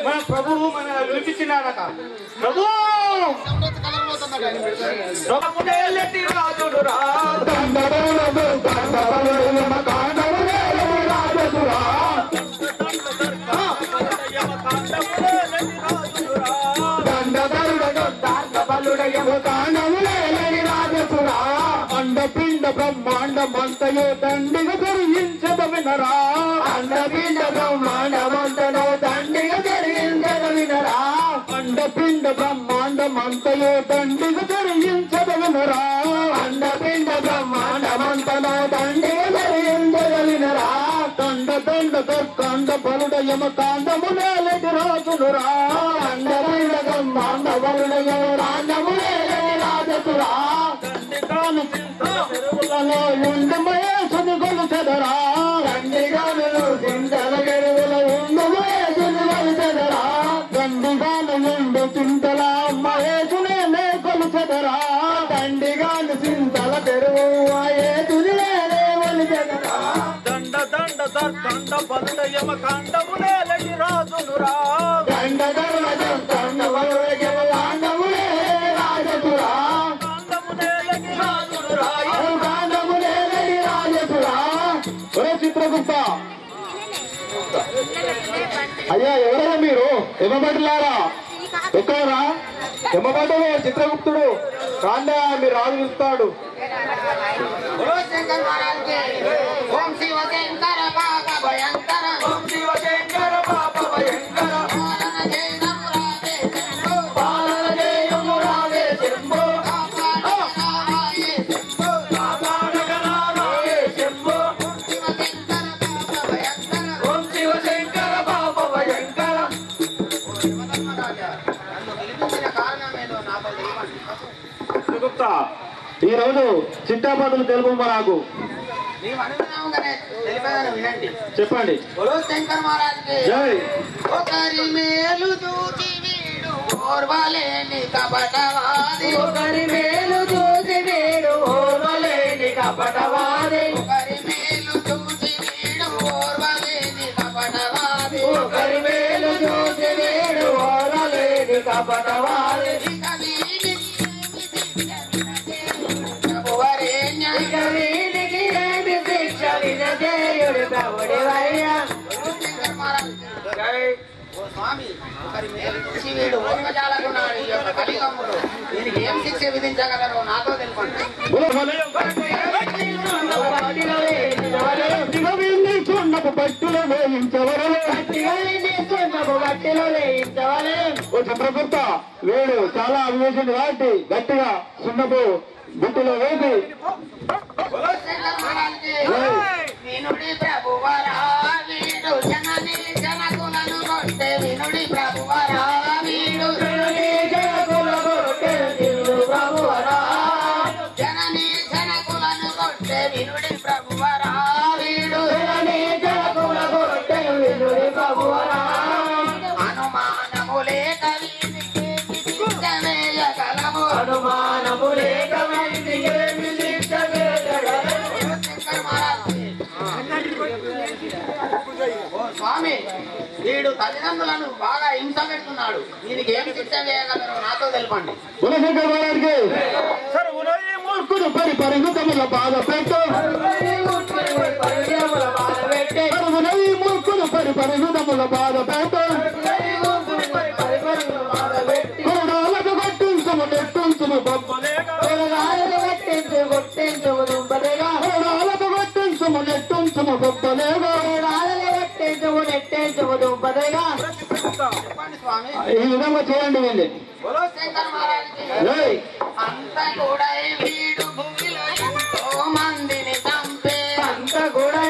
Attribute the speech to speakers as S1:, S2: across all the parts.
S1: మన ప్రభువు మన వినిపించినాడట. ప్రభు అండపిండ బ్రహ్మాండమంతయో దండిగా జరిగించద వినరా. అండపిండ బ్రహ్మాండమంతలో దండిగా జరిగించద వినరా. అండపిండ బ్రహ్మాండమంతయో దండిగా జరిగించద వినరా. అండపిండ బ్రహ్మాండమంతలో దండిగా జరిగించద వినరా. దండ దండ దుర్కాండ బలుడ యమ కాండములేటి రాజునురా. అండపిండ బ్రహ్మాండ బలుడ యమ కాండములేటి రాజురా. చెరువులలో ఉండు మయేసుని కొలుచెదరా. దండిగాను చింతల చెరువుల ఉండు మయేసుని కొలుచెదరా. దండిగాను ఉండు చింతల మయేసునే కొలుచెదరా. దండిగాను చింతల చెరువు మయేసునే కొలుచెదరా. దండ దండ దర్కండ బలుడ యమ కాండములేటి రాజునురా. దండ దండ దర్కండ బలుడ యమ కాండములే రాజురా. చిత్రగుప్త అయ్యా ఎవరైనా మీరు ఎమ్మబడిలారా? ఎక్కడరా ఎమ్మబడ్డడు చిత్రగుప్తుడు కాండా మీరు రాజు చూస్తాడు. ఓం శివ శంకర పాప భయంకర. ఓం శివ శంకర పాప భయంకర. ఈ రోజు చిట్టాపదులు తెలుపు నాకు చెప్పండి. శంకర్ మహారాజ్ జై. ఒకరి మేలు చూసి వీడు ఓర్వలేని కపటవాది. ఒకరి మేలు చూసి వీడు ఓర్వలేని కపటవాది. ఒకరి మేలు చూసి వీడు ఓర్వలేని కపటవాది. ఒకరి మేలు చూసి వీడు ఓర్వలేని కపటవాది. స్వామి ఒకరి మేలు చూసి వీడు ఓర్వజాలకున్నాడు. ఈ యొక్క కలిగమ్ముడు దీనికి ఏం శిక్ష విధించగలరు నాతో తెలుపండి. పట్టులో చిత్రగుప్త వీడు చాలా అభివేశం కాబట్టి గట్టిగా సున్నపు గుట్టులో వేసి వినుడి ప్రభువరా వీడు జనని జనకులను కొట్టే. వినుడి ప్రభువరా వీడు జనని జనకులను కొట్టే. ప్రభువరా జనని జనకులను కొట్టే. వినుడి ప్రభువరా వీడు జనని జనకులను కొట్టే. వినుడి ప్రభువరా అనుమానము లేక వీరికి శిక్ష వేయగలము. అనుమానము లేక వీరికి శిక్ష వేయగలము. స్వామి వీడు తల్లిదండ్రులను బాగా హింస పెడుతున్నాడు. దీనికి ఏం శిక్ష వేయగలరు నాతో తెలుపండి. మూర్ఖుడు పరిపరిమితముల బాధ పెట్టు. మూర్ఖుడు పరిపరిమితముల బాధ పెట్టు. కొరడాలకు కట్టించుము నెట్టించుము బొమ్మలేగా. కొరడాలకు కట్టించుము దుంపలేగా. కొరడాలకు కట్టించుము నెట్టించుము బొమ్మలేగా. కొరడాలకు నెట్టించుము దుంపలేగా. ఈ విధంగా చేయండి వీళ్ళు. శంకర్ మహారాజ్ అంత కూడా వీడు భూమిలో ఎంతో మందిని చంపే. అంత కూడా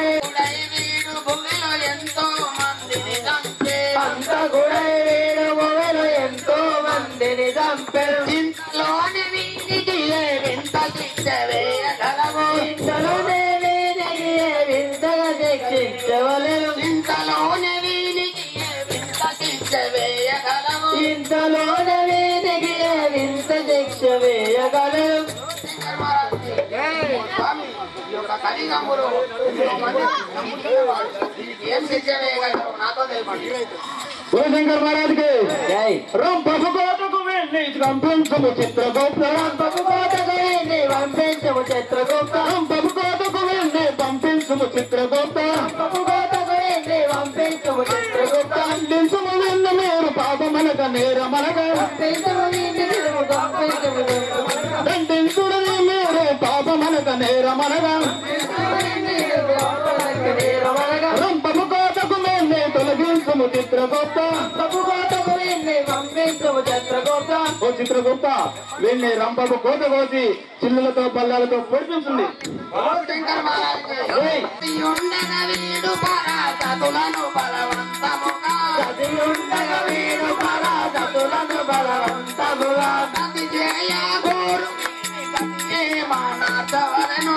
S1: వీడు భూమిలో ఎంతో మందిని చంపే. అంత కూడా వీడు భూమిలో ఎంతో మందిని చంపే. ఇంట్లోని వీరికి వింత శిక్ష వేయగలము. ఇంట్లోనే వీరికి వింతగా శిక్షించవలేము. ఇంట్లోనే కలిగమ్ములు ఏం శిక్ష వేయగలరు నాతో తెలిపండి.
S2: శంకర్ మహారాజ్కి రంపకోటకు వెళ్ళి రంపించము చిత్రగుప్త రంపకోటకు వెళ్ళి పంపించము చిత్రగుప్త రంపకోటకు వెళ్ళి పంపించము చిత్రగుప్త రంపకోటకు వెళ్ళి పంపించము చిత్రగుప్త అందించము విన్న మీరు పాపమనక నేరమనగా దండించుడు మీరు పాపమనక నేరమనగా రంపము కోటకు వెళ్ళి తొలగించము చిత్రగుప్త రంపకోటకు వెళ్ళి పంపించము చిత్రగుప్త ఓ చిత్రగుప్త వీళ్ళని రంపకు కోట కోసి చిల్లులతో పల్లాలతో పొడిపించింది.
S1: శంకర్ మహారాజు ఉండగా వీడు పరాజతులను బలవంతముగా వీడు పరాజతులను బలవంతముగా గతి చేయ గోరు మానవలను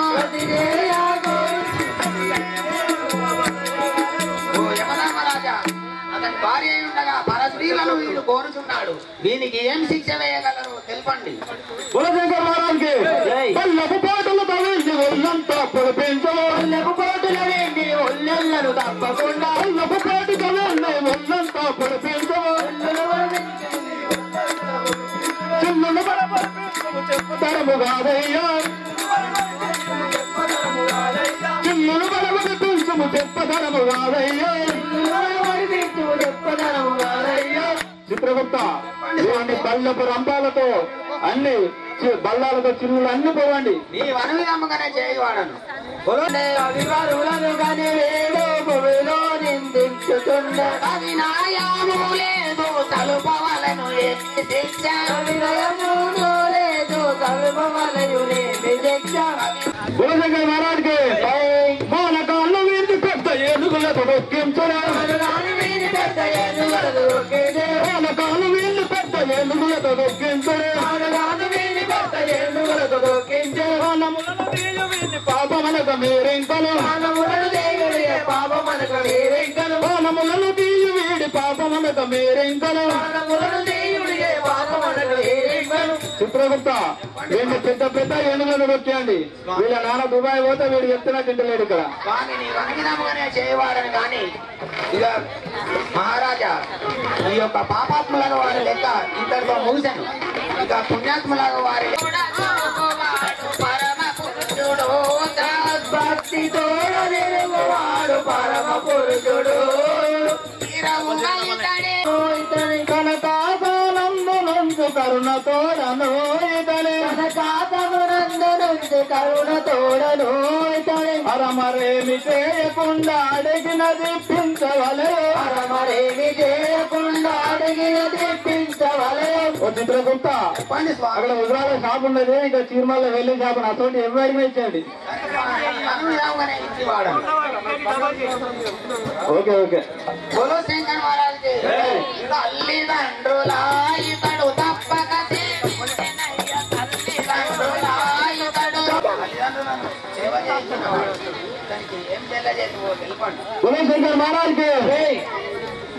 S1: యమధర్మరాజా అతని భార్య ఉండగా పరస్త్రీలను వీడు కోరుచున్నాడు. దీనికి ఏం శిక్ష వేయగలరు తెలుపండి.
S2: శంకర్ మహారాజ్కి పల్లెపు పాటలు తవ్వించి ఒళ్ళంతా పొడిపించము పల్లెపు పాటలు వేండి ఒళ్ళెళ్ళను తప్పకుండా పల్లెపు పాటు తవ్వండి ఒళ్ళంతా పొడిపించము చిన్నును బలపరిపించము చెప్పదరము కాదయ్యా చిన్నును బలపరిపించము చెప్పదరము కాదయ్యా చెప్పదరము కాదయ్యా. చిత్రగుప్త ఇవన్నీ బల్లపు రంపాలతో అన్ని బల్లాలతో చిల్లులు అన్ని పోవండి.
S1: నీ వనవిధముగానే చేయవాడను.
S2: అవివరులను గని వేడు భూమిలో నిందించుతుండే
S1: అవినాయము లేదు తలుపవలను ఏమి శిక్ష
S2: అవినయమును లేదు తలుపవలయు లేమి శిక్ష. శంకర్ మహారాజ్కి మానకాళ్ళు వీరి పెద్ద ఏనుగులతో దొక్కించురా మానకాళ్ళు వీరి పెద్ద ఏనుగులతో దొక్కించురా పాపములను తీయు వీరి పాపమనక మీరెంకలు పాపములను తీయు వీడి పాపమనక మీరెంకలు చిత్రగుప్త వీడిని పెద్ద పెద్ద ఏనుగులను దొక్కేయండి. వీళ్ళ నాన్న దుబాయ్ పోతే వీడు చెప్తున్నా తింటలేడు ఇక్కడ.
S1: కానీ నీ వనవిధముగానే చేయవాడని కానీ ఇక మహారాజా ఈ యొక్క పాపాత్ములకు వారి లెక్క ఇంతటితో ముగిశాను. ఇక పుణ్యాత్ములకు వారి పరమ పురుషుడు
S2: భక్తితో వాడు పరమ పురుషుడు కనకానందు కరుణ తోడను ఇతని కరుణ తోడను ఇతని అరమరేమి చేయకుండా అడిగినది పించవలే అరమరేమి చేయకుండా అడిగినది పించవలే. ఓ చిత్రగుప్త అక్కడ ఉగ్రాల షాప్ ఉన్నది ఇంకా చీర్మల్లో వెళ్ళి షాప్ అటువంటి ఎవరికి ఇచ్చేయండి. ఓకే ఓకే
S1: బోలో శంకర్ మహారాజు తల్లిదండ్రుల ఇతడు తప్పక
S2: బోలో శంకర్ మహారాజ్కి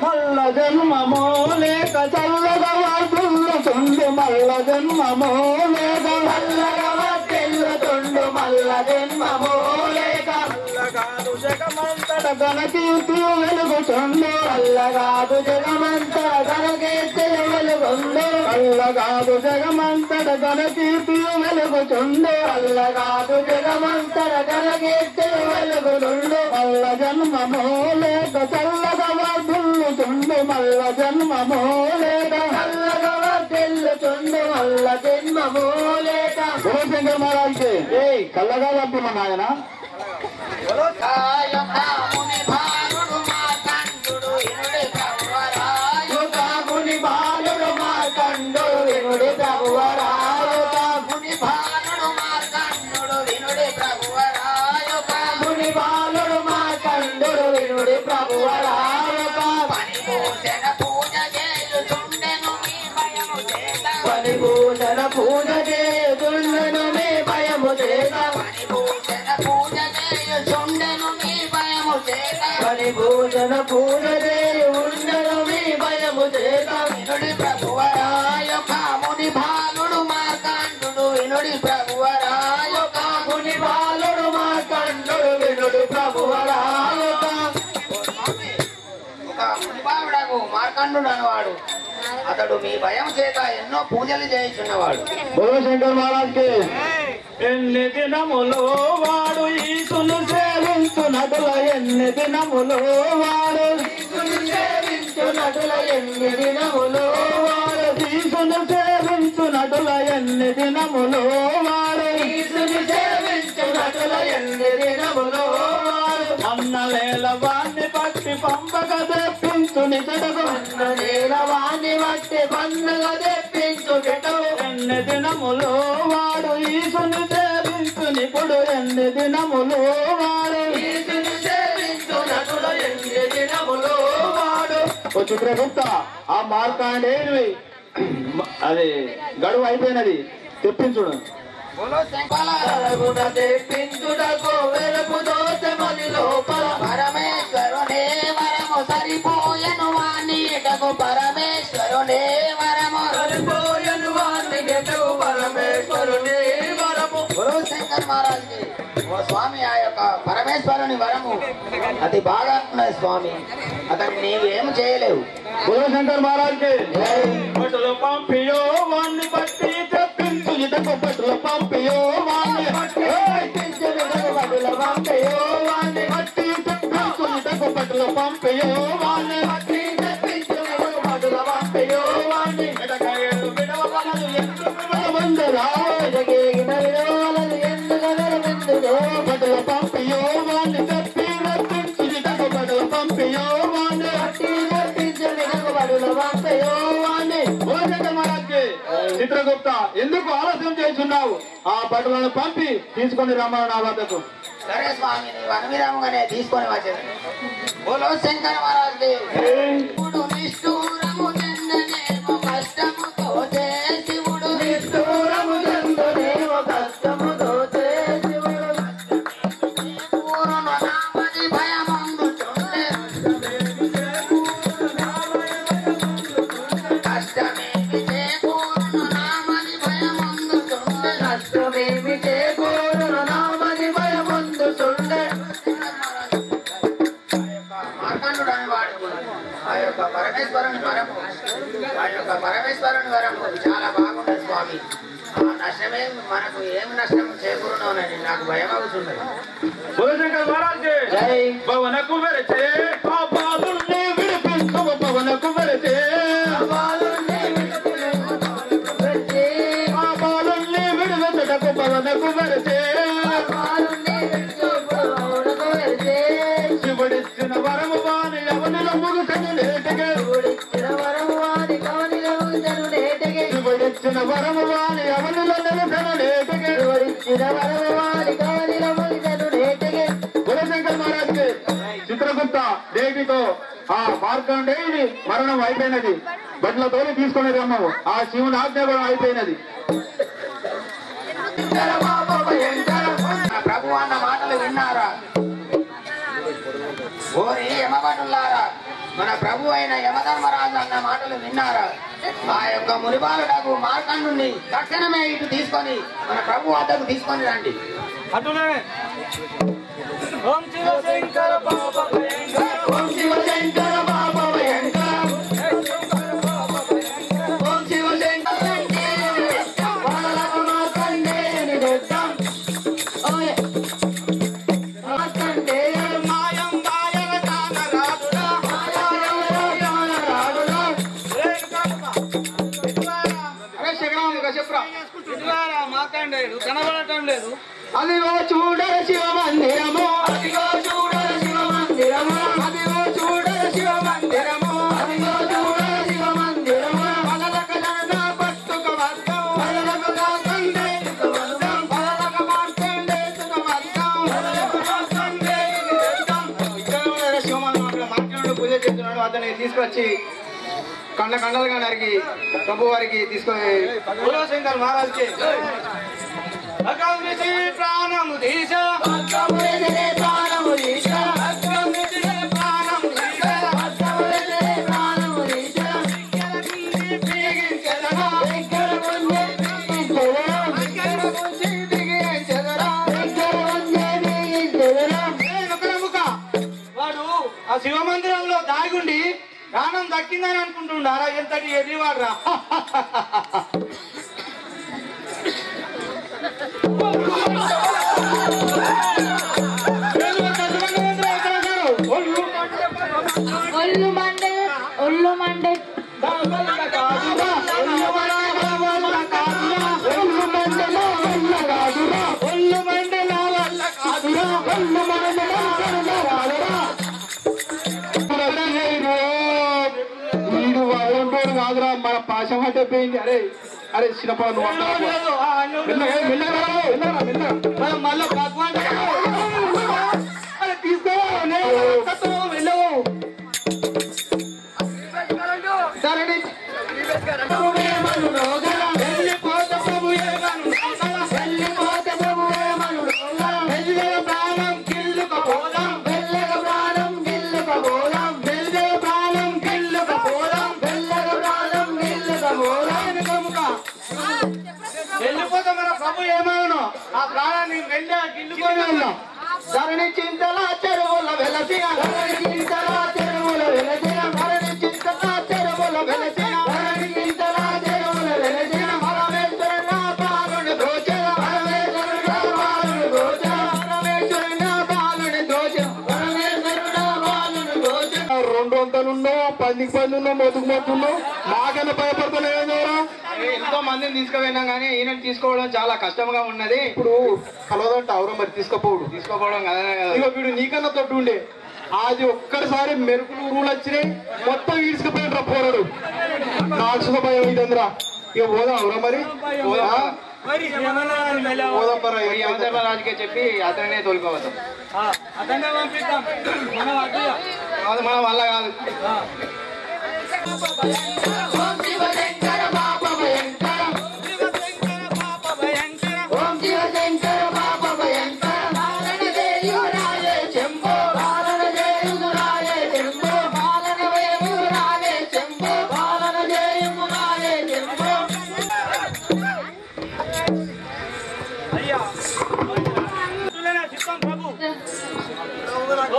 S2: మల్ల జన్మమో లేక చల్లగా వాడుతుండు మల్ల జన్మమో లేక చల్లగా తెల్లుతుండు మల్ల జన్మమో లేక అల్లగాదు జగమంతట గణకీర్తి వెలుగుతుండు అల్లగాదు జగమంతట గణకీర్తి వెలుగుండు అల్లగాదు జగమంతట గణకీర్తి వెలుగుతుండు అల్లగాదు జగమంతట గణకీర్తి వెలుగుతుండు మల్ల జన్మమో లేక చల్లగా వాడుతుండు మల్ల జన్మమో లేక చల్లగా తెల్లుతుండు మల్ల జన్మమో లేక. శంకర్ మహారాజ్కి చల్లగా పంపిమన్నా ఆయన
S1: ముని భారుడు మార్కండు ఇనుడి ప్రభువరాయు
S2: ముని బాలుడు మార్కండు వినుడి ప్రభువరాయు
S1: ముని భారుడు మార్కండు వినుడి ప్రభువరాయు
S2: ముని బాలుడు మార్కండు వినుడి ప్రభువరాయు
S1: పనిభూషణ పూజ చేయుచుండెను మీ భయము చేత
S2: పరిభూషణ పూజ చేయుచుండెను మీ భయము చేత
S1: పనిభూషణ పూజ చేయుచుండెను మీ భయము చేత
S2: పరిభూషణ పూజ చేయుండెను మీ భయము చేత
S1: వినుడి ప్రభువరాయు ముని బాలుడు మార్కండు వినుడి ప్రభువరాయు
S2: ముని బాలుడు మార్కండు
S1: యొక్క మునిబాలుడకు మార్కండు అనేవాడు అతడు మీ భయం చేత ఎన్నో పూజలు చేయించున్నవాడు.
S2: శంకర్ మహారాజ్కి ఎన్ని దినములో వాడు ఈసును సేవించునటుల ఎన్ని దినములో వాడు సేవించునటుల ఎన్ని దినములో వాడు ఈసును సేవించునటుల ఎన్ని దినములో వాడు ఈసును సేవించునటుల ఎన్ని దినములో వాడు అన్నలేల వాణ్ణి పట్టి పంపక తెప్పించు నిజడకు అన్నలేల వాణ్ణి పట్టి పండుగ తెప్పించు ఎన్ని దినములో వాడు ఈసుని సేవించు నిపుడు ఎన్ని దినములో వాడు ఈసుని సేవించు నటుడు ఎన్ని దినములో వాడు. చిత్రగుప్త ఆ మార్కాండేయుని అది గడువు అయిపోయినది తెప్పించుడు. తెప్పించుటకు వెలుపు దోషమని లోపల
S1: పరమేశ్వరునే వరము సరిపోయను వాణి ఎటకు పరమేశ్వరునే వరము
S2: సరిపోయను వాణి ఎటకు పరమేశ్వరునే వరము.
S1: శంకర్ మహారాజ్ ఓ స్వామి ఆ యొక్క పరమేశ్వరుని వరము అది బాగా ఉన్నది స్వామి, అతన్ని నీవేం చేయలేవు.
S2: శంకర్ మహారాజ్కి పట్టులు పంపియో వాణ్ణి బట్టి తెప్పించు ఇటకు పట్టులు పంపియో వాణ్ణి తెప్పించు పట్టుల పంపియో వాణ్ణి బట్టి తెప్పించు ఇటకు పట్టులు పంపియో వాణ్ణి బట్టి తెప్పించు పట్టుల పంపియో వాణ్ణి ఎటకాయలు విడవలదు ఎందుకు వందరా ఎటకేగిన విడవలదు ఎందుకు పట్టుల పంపియో వాణ్ణి తెప్పి తెప్పించు ఇటకు పట్టుల పంపియో వాణ్ణి చిత్రగుప్త ఎందుకు ఆలస్యం చేస్తున్నావు? ఆ పట్టులను పంపి తీసుకొని రమ్మను నా వద్దకు.
S1: సరే స్వామి, నీవు అనువిధంగానే తీసుకొని వచ్చేది. బోలో శంకర మహారాజ్ ఇప్పుడు నిష్ఠూరము చెందనేమో కష్టముతో శివుడు నిష్ఠూరము చెందనేమో కష్టముతో శివుడు పూర్ణ నామది భయమందు చుండే కష్టమేమి చేకూరును నామది భయమందు చుండే కష్టమేమి చేకూరును నామది భయమందు చుండే. మార్కండు అనేవాడు ఆ యొక్క పరమేశ్వరుని వరము చాలా బాగుంటుంది స్వామి. ఆ నష్టమే మనకు ఏమి నష్టం చేకూరునోనని నాకు భయం అవుతున్నది.
S2: భవనకు వెళితే పాపాలుని విడిపించు భవనకు వెళితే పాపాలుని విడిపించటకు భవనకు వెళితే శివుడిచ్చిన వరము వాని ఎవరిలో ముగిసను నేటికే శివుడిచ్చిన వరము వాని ఎవరిలో నిలుసను నేటికే గుణశంకర్ మహారాజ్కి చిత్రగుప్త దేవితో ఆ మార్కండేయుని మరణం అయిపోయినది. బట్లతోని తీసుకుని రమ్మవు. ఆ శివుని ఆజ్ఞ కూడా అయిపోయినది.
S1: ప్రభు అన్న మాటలు విన్నారా? ఓరి యమభటులారా, మన ప్రభు అయిన యమధర్మరాజు అన్న మాటలు విన్నారా? ఆ యొక్క మునిబాలుడకు మార్కండుని తక్షణమే ఇటు తీసుకొని మన ప్రభు వద్దకు తీసుకొని రండి.
S2: ఓం శివశంకర బాబా భయంకర ఓం శివశంకర బాబా భయంకర ఓం శివశంకర వానలకు మార్కండేయుని దత్తం ఓయ్ మార్కండేయుడు మాయం మాయల కానరాడురా అరే శివరాముగా చెప్పరా మార్కండేయుడు కనబడటం లేదు. అదిగో చూడర శివ మందిరము అదిగో చూడర శివ మందిరము అదిగో చూడర శివ మందిరము అదిగో చూడర శివ మందిరము పలలక జన పట్టుక వర్గం పలలక మార్కండేయుడు వర్గం పలలక మార్కండేయుడు వర్గం పలలక మార్కండేయుడు వర్గం. ఇక్కడ శివ మందిరంలో మార్కండేయుడు పూజ చేస్తున్నాడు. అతన్ని తీసుకొచ్చి కండలుగా నరికి ప్రభు వారికి తీసుకొని శంకర్ మహారాజ్కి అగమితి ప్రాణము దీశ అగమితి ప్రాణము దీశ అగమితి ప్రాణము దీశ అగమితి ప్రాణము దీశ బిగించెదరా దగ్గర ముందే బిగించెదరా దగ్గర ముందే బిగించెదరా దగ్గర ముందే బిగించెదరా. వాడు ఆ శివ మందిరంలో దాగుండి ప్రాణం దక్కిందని అనుకుంటున్నారా? ఎంతటి ఎదివాడ్రా.
S3: ఒళ్ళు మండే
S2: కాదురా మన పాశం అంటే పోయింది. అరే అరే చిన్నప్పుడు మళ్ళీ భగవాన్ తీసుకో వెళ్ళవు. సరే ప్రాణం గిల్లుకపోదాం, వెళ్ళగ ప్రాణం గిల్లుకపోదాం, వెళ్ళగ ప్రాణం గిల్లుకపోదాం, వెళ్ళగ ప్రాణం గిల్లుకపోదాం. వెళ్ళిపోతే మన ప్రభు ఏమవును? ఆ ప్రాణాన్ని వెళ్ళి గిల్లుకొని ఉన్నాం. ధరణి చింతల చెరువుల వెలసిన, ధరణి చింతల చెరువుల వెలసిన, ధరణి చింతల చెరువుల వెలసిన, ధరణి చింతల చెరువుల వెలసిన, పరమేశ్వరుని పాలుని దోచెన, పరమేశ్వరుని పాలుని దోచెన, పరమేశ్వరుని పాలుని దోచెన, పరమేశ్వరుని పాలుని దోచెన. 200 ఉన్నావు, 10 ఉన్నావు, మొత్తుకున్నావు. మాకన్నా భయపడుతున్నారా? ఎంతో మందిని తీసుకుపోయినాం కానీ ఈయన తీసుకోవడం చాలా కష్టంగా ఉన్నది. ఇప్పుడు కలవదంట అవరం మరి తీసుకోపోవడం కదా. ఇక వీడు నీకన్నా తోటి ఉండే అది ఒక్కసారి మెరుపులు ఊరులు వచ్చినాయి, మొత్తం ఈడ్చుకుపోయినరా పోరాడు. నాకు భయం ఇదందిరా. ఇక పోదాం అవరా మరి రాజుకే చెప్పి అతనే తోలుకోవద్దాం. మన వల్ల కాదు.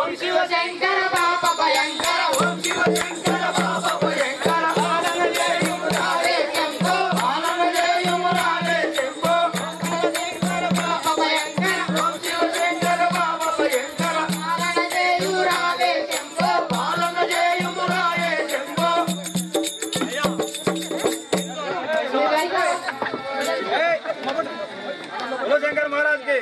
S2: ఓం శివ శంకర పాప భయంకర, ఓం శివ శంకర పాప భయంకర, పాలన జయమురారే శంభో, పాలన జయమురారే శంభో, శంకర పాప భయంకర, ఓం శివ శంకర పాప భయంకర, పాలన జయమురారే శంభో, పాలన జయమురారే శంభో. बोलो शंकर महाराज के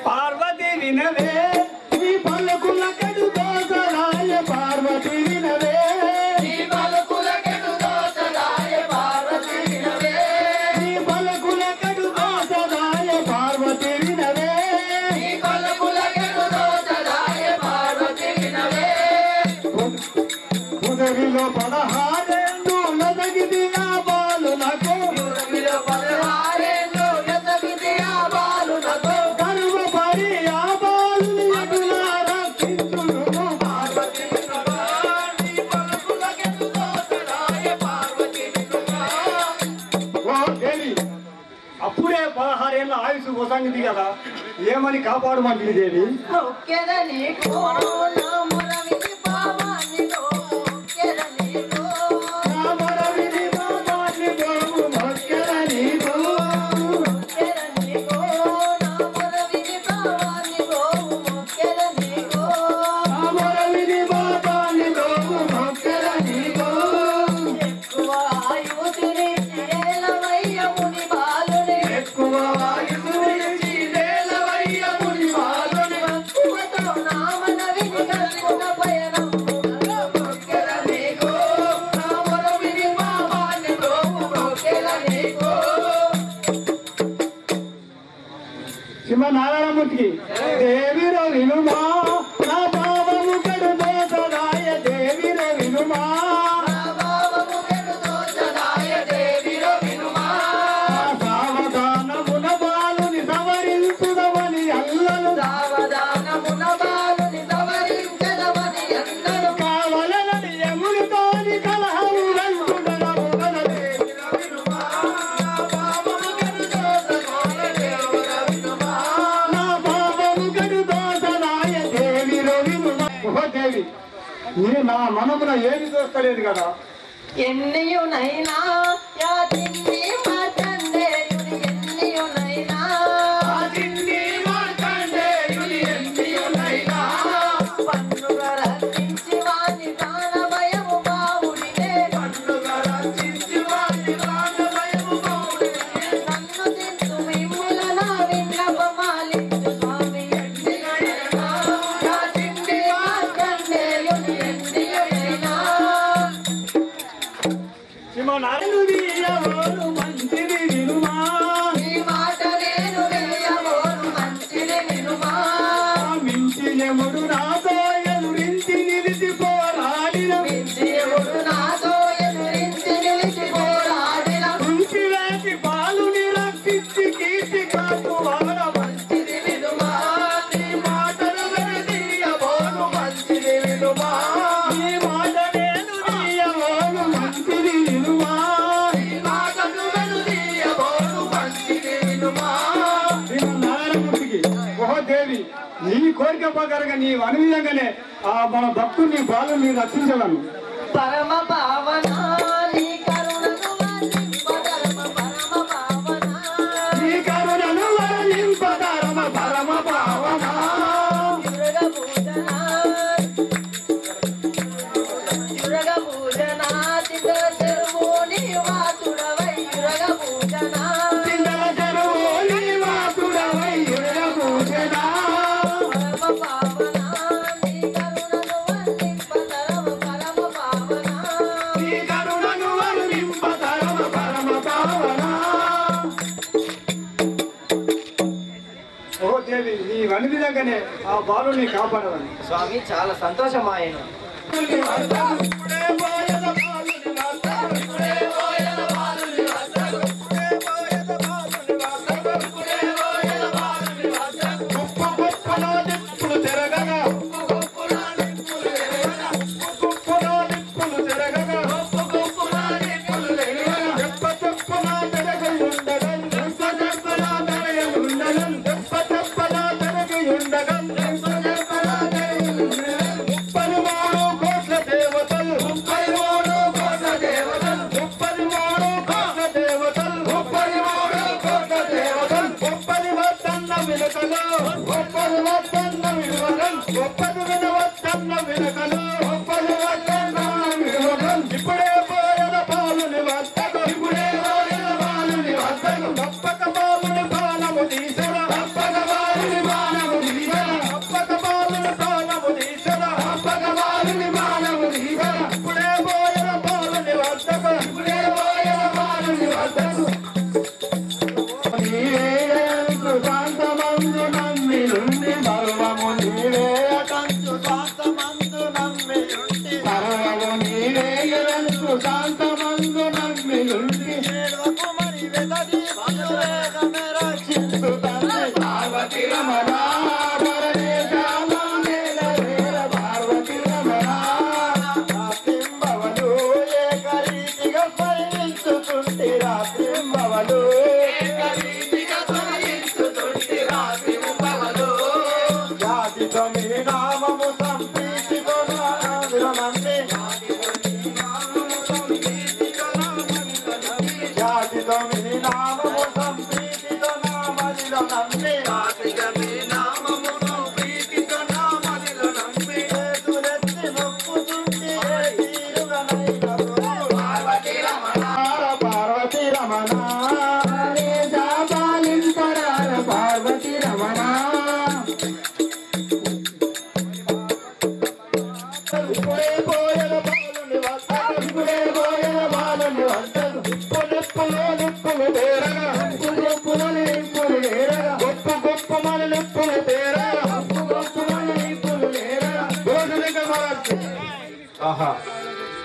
S2: పార్వతి వినవే, నీ పలుకుల కడు దోసరాయ పార్వతి వినవే, నీ పలుకుల కడు దోసరాయ పార్వతి వినవే, నీ పలుకుల కడు దోసరాయ పార్వతి వినవే, నీ పలుకుల కడు దోసరాయ పార్వతి వినవే. ఉదవిలో 16 ఏళ్ళు నదగిది ఆ బాలు నాకు, ఉదవిలో 16 ఏళ్ళు నదగిది ఆ బాలు నాకు, అప్పుడే 16 ఏళ్ళ ఆయుష్ పోసాంగింది కదా, ఏమని కాపాడమంటుంది దేవి? సింహ నారాయణమూర్తికి దేవి రవినుమా నా పాపము కడుదో నా మనమున ఏది చూస్తలేదు కదా.
S3: ఎన్నియునైనా యా తిండి మార్కండేయుని ఎన్నియునైనా పండుగ రచించి వాని ప్రాణ భయము బావుడినే నన్ను తింటు మిమ్ముల నా విన్నపమాలించు స్వామి ఎన్నియునైనా యా తిండి మార్కండేయుని ఎన్నియునైనా
S2: నారాయణుడు మంచిది వినుమా,
S3: ఈ మాట నేను వేయబోను మంచిది వినుమా.
S2: మించి యముడు నాతో ఎదురించి నిలిచి పోరాడిన
S3: దేవుడు నాతో ఎదురించి నిలిచి పోరాడిన
S2: రుచి వేసి పాలు నిరక్షించి కీర్తి కాకు వాడ
S3: మంచిది వినుమా.
S2: నీ మాటలు వెనుదీయబోను మంచిది వినుమా, నీ మాట నేను తీయబోను మంచిది వినుమా, నీ మాటలు వెనుదీయబోను మంచిది వినుమా. నారాయణమూర్తికి ఓహో దేవి, నీ కోరిక ప్రకారంగా నీ అనువిధంగానే మన భక్తుని బాలుని రక్షించగలను.
S3: పరమ పావన నీ కరుణను వర్ణింపగలమ పరమ పావన
S2: నీ కరుణను వర్ణింపగలమ పరమ పావన.
S3: యురగ పూజన చిత్ర చెరువుని వాసుడవై యురగ పూజన
S2: చిందల చెరువు నీ వాసుడవై యురగ పూజన.
S3: పరమ పావన నీ కరుణను వర్ణింపగలమ పరమ పావన
S2: నీ కరుణను వర్ణింపగలమ పరమ పావన. ఓ దేవి, నీ అనువిధంగానే ఆ బాలుని కాపాడవని.
S3: స్వామి చాలా సంతోషం ఆయన
S2: ఇప్పుడే పోయద పాలుని వద్దకు, ఇప్పుడే పోయద పాలుని వద్దకు, తప్పక పాలుని పాలము తీసర, తప్పక పాలుని పాలము తీసర, తప్పక పాలుని పాలము తీసర, తప్పక పాలుని పాలము తీసర. ఇప్పుడే పోయద పాలుని వద్దకు, ఇప్పుడే పోయద పాలుని వద్దకు. నీవే శాంతమందు నమ్మి నుండి సర్వము నీవే కంచు శాంతమందు నమ్మి నుండి సర్వము నీవే శాంతమందు నమ్మి నుండి కుమరి వెదడి రక్షించు పార్వతి రమణ పరదేశాల నేల పార్వతి రమణ రాత్రింబవలు ఏకరీతిగా స్మరించుతుంటే రాత్రింబవలు జాతితో మీ నామము సంప్రీతితో నమ్మి జాతితో మీ నామము సంప్రీతితో నామదిలో నమ్మి చేతులెత్తి మొక్కుతుంటే తీరుగనైన పార్వతి రమణ పాలింపరాల పార్వతి రమణ. ఇప్పుడే పోయల బాలుని వద్దకు, ఇప్పుడే పోయల బాలుని వద్దకు, నిప్పులు నిప్పులు తేరగా, నిప్పులు నిప్పులు తేరగా, గొప్ప గొప్ప మన నిప్పులు తేరగా, గొప్ప గొప్ప మన నిప్పులు తేరగా. ఆహా,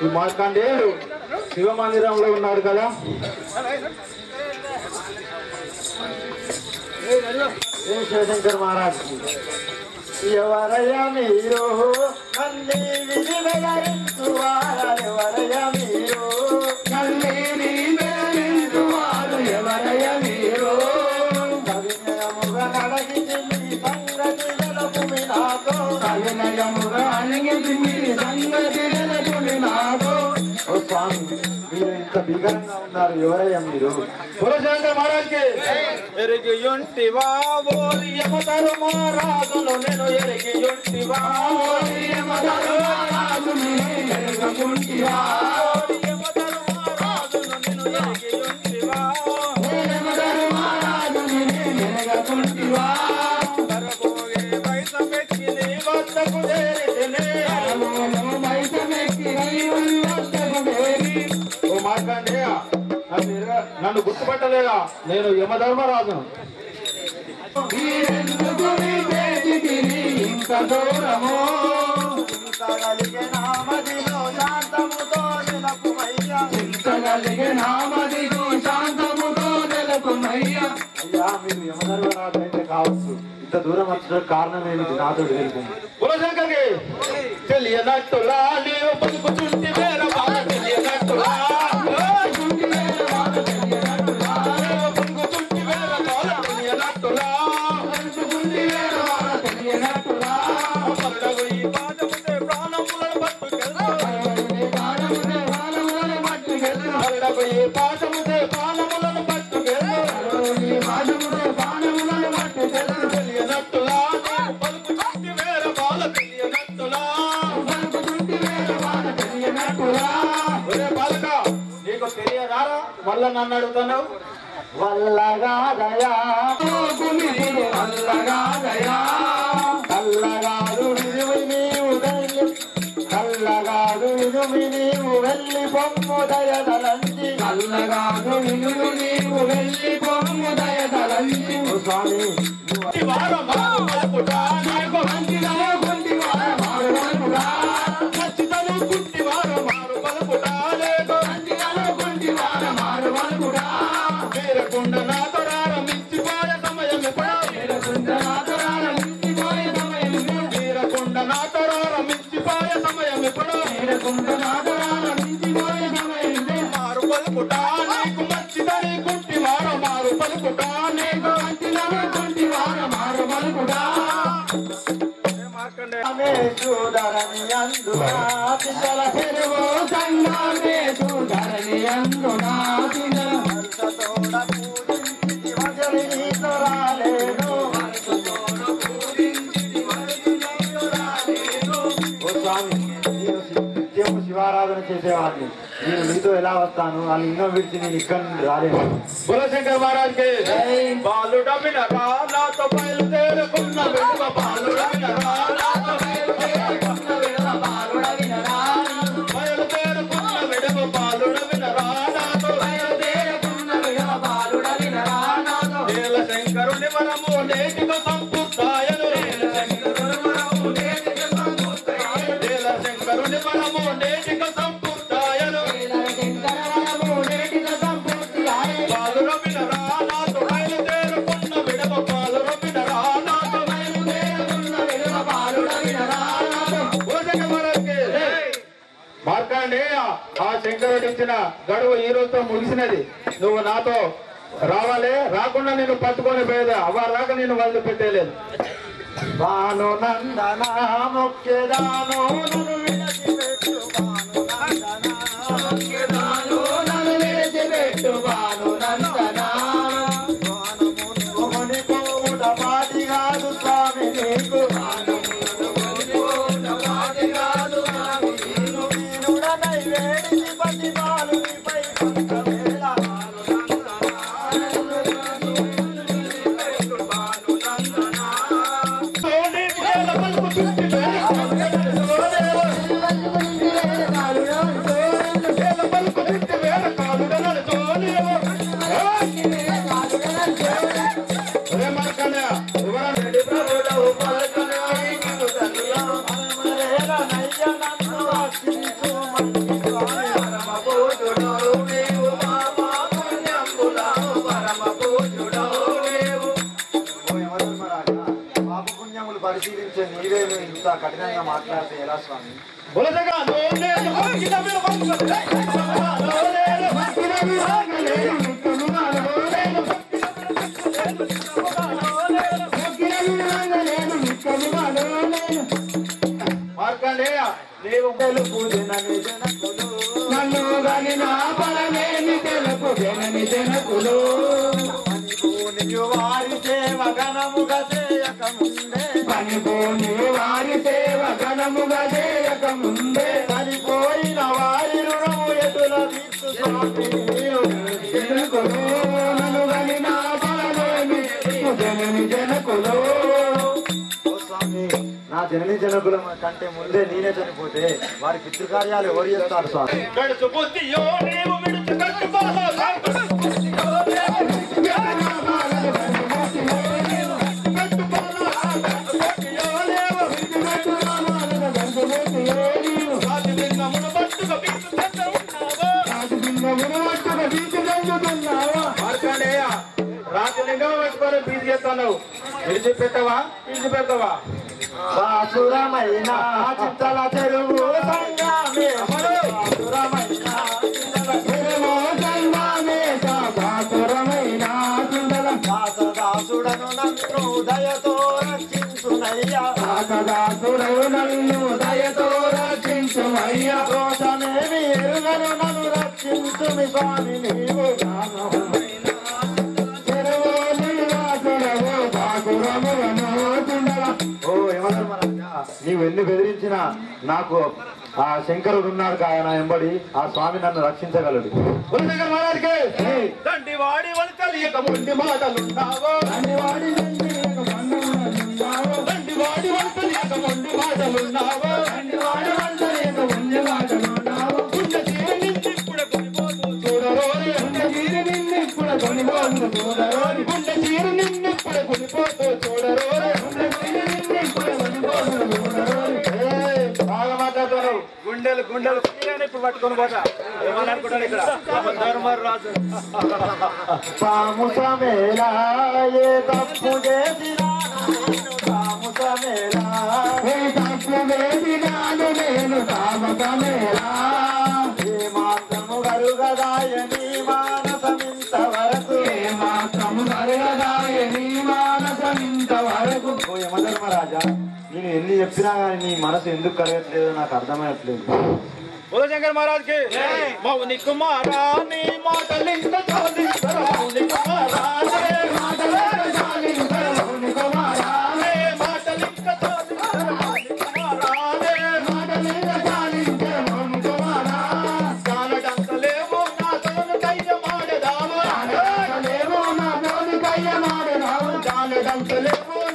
S2: ఈ మార్కండేయుడు శివ మందిరంలో ఉన్నాడు కదా. శివశంకర్ మహారాజ్ ఎవరయ్యా మీరు నల్లి విధి వెలరించువారు, ఎవరయ్యా మీరు నల్లి విధి వెలరించువారు, ఎవరయ్యా మీరు కవినయముగా నడగితి మీ సంగతి జలపు నాతో, కవినయముగా అణిగితి మీ సంగతి భీకరంగా ఉన్నారు. ఎవరయ్యా మీరు?
S4: పురశంకర మహారాజ్కి ఎరిగి యుంటివా ఓరి యమధర్మ రాజును నేను ఎరిగి యుంటివా ఓరి యమధర్మ రాజును ఎరిగి ఓరి యమధర్మ రాజును నేను ఎరిగి యుంటివా యమధర్మ రాజును ఎరిగి కరబోగే వైసమెక్కి నీ వద్దకు చేరితేనే వైసమెక్కి నీ వద్దకు చేరి ఓ మార్కండేయ నన్ను గుర్తుపట్టలేదా? నేను యమధర్మరాజును. ఇంత దూరము ఇంతగలిగే నామదిలో శాంతముతో నెలకుమయ్యా ఇంతగలిగే నామదిలో శాంతముతో నెలకుమయ్యా. అయ్యా మీరు యమధర్మరాజు అయితే కావచ్చు, ఇంత దూరం వచ్చడానికి కారణం ఏమిటి? నాతో తెలుస్తుంది. కులశంకర్కి తెలియనట్టులా నీవు పలుకుతుంటే వేర బాధ తెలియనట్టులా నీకు తెలియదారా? మళ్ళా నన్ను అడుగుతున్నావు. వల్లగాదయా వల్లగాదయా కల్లగాదు విలువి నీవు వెళ్ళి కల్లగాదు విలువి నీవు వెళ్ళి పొమ్ము దయదలంచి కల్లగాదు విలువి నీవు వెళ్ళి పొమ్ము దయదలంచి. స్వామి చూడరని అందునా పిల్లల చెరువు సంగామే చూడరని అందునా తోడ పూజించి మజలి నీతో రాలేను. ఓ స్వామి, నేను నిత్యము శివారాధన చేసేవాడిని, నేను నీతో ఎలా వస్తాను? వాళ్ళు ఇంకా విడిచి నేను ఇక్కడ రాలేను. కులశంకర మహారాజ్కి బాలుడ వినరా నాతో బయలుదేరుకున్న విడువ బాలుడ వినరా నాతో బయలుదేరుకున్న విడువ బాలుడ వినరా బయలుదేరుకున్న విడువ బాలుడ వినరా నాతో బయలుదేరుకున్న విడువ బాలుడ వినరా నాతో నీలశంకరుని వరము నేటికి సంపూర్తాయను నీలశంకరుని వరము నేటికి సంపూర్తాయను నీలశంకరుని వరము నేటికి సంపూర్తాయను నీలశంకర వరము నేటికి సంపూర్తాయను బాలుడ వినరా నాతో బయలుదేరుకున్న విడువ బాలుడ వినరా నాతో బయలుదేరుకున్న విడువ బాలుడ వినరా నాతో. మార్కండేయ, ఆ శంకరుడు ఇచ్చిన గడువు ఈ రోజుతో ముగిసినది. నువ్వు నాతో రావాలి, రాకుండా నేను పట్టుకొని పోయేది అవ్వరాక నేను వదిలిపెట్టేలేదు. బాను నందన ముఖ్యదాను నన్ను విడిచిపెట్టు బాను నందన నన్ను విడిచిపెట్టు బాను నందన బాణముని పోవుట పాటి కాదు స్వామి నీకు పరిశీలించే నీవే ఇంత కఠినంగా మాట్లాడితే ఎలా స్వామి? మార్కండేయ, నీవు తెలుపు జనని జనకులు
S2: నన్ను గని నా బలమేమి తెలుపు జనని జనకులు
S4: నీవు వారి సేవ ఘనముగా చేయక ముందే
S2: పనిపోని వారి సేవ ఘనముగా చేయక ముందే
S4: చనిపోయిన వారి రుణము ఎదుల తీర్చు స్వామి
S2: జనకులు నన్ను గని నా బలమేమి జనని జనకులు
S4: ఓ స్వామి నా జనని జనకుల కంటే ముందే నేనే చనిపోతే వారి పితృకార్యాలు ఎవరు చేస్తారు స్వామి
S2: గడుచు బుద్ధియో నీవు విడుచు రాజలింగం పెట్టుకొని బీజీ చేస్తున్నావు విడిచిపెట్టవా విడిచిపెడతావా
S4: బాసురమైన చిత్తల చెరువు సంగామే బాసురమైన దాసుడను నన్ను దయతో రక్షించునయ్యా
S2: నన్ను దయతో రక్షించుమయ్యా
S4: దోషమేమి ఎరుగను నన్ను రక్షించుమి స్వామి నీవు ఓ యమధర్మరాజా నీవు ఎన్ని బెదిరించినా నాకు ఆ శంకరుడు ఉన్నాడు ఆయన ఎంబడి ఆ స్వామి నన్ను రక్షించగలడు
S2: దండి వాడి వాళ్ళు తెలియక మొండి మాటలున్నావో దండి వాడి వాళ్ళు తెలియక మొండి మాటలున్నావో గుండె తీరి నిన్నిప్పుడే కొనిపోతూ చూడరోరి గుండె తీరి నిన్నిప్పుడే కొనిపోతూ చూడరోరి గుండె తీరి నిన్నిప్పుడే కొనిపోతూ చూడరోరి
S4: బాగా మాట్లాడుతున్నావు గుండెలు గుండెలు ఇప్పుడు పట్టుకొని పోతా ఏమని అనుకుంటాను ఇక్కడ ధర్మరాజు పాము సమేలా ఏ తప్పు చేసినా పాము సమేలా
S2: తప్పు వేసినాను నేను తామకమేలా
S4: ఏ మాత్రము గరుగదాయని మానసమింత వరకు
S2: ఏ మాత్రము కరగదాయ నీ మానసమింత వరకు
S4: ఓ యమధర్మరాజా నేను ఎన్ని చెప్పినా కానీ నీ మనసు ఎందుకు కలగట్లేదో నాకు అర్థమయ్యట్లేదు
S2: శంకర్ మహారాజ్ కి మౌని కుమారా నీ మాటలింక చాలించరా మౌని కుమారా నీ మాటలింక చాలించరా మౌని కుమారా నీ మాటలింక చాలించరా మౌని కుమారా నీ మాటలింక చాలించరా మౌని కుమారా కాలడంతలేమో నా తోను కయ్య మాడదాము కాలడంతలేమో నా తోను కయ్య మాడదాము కాలడంతలేమో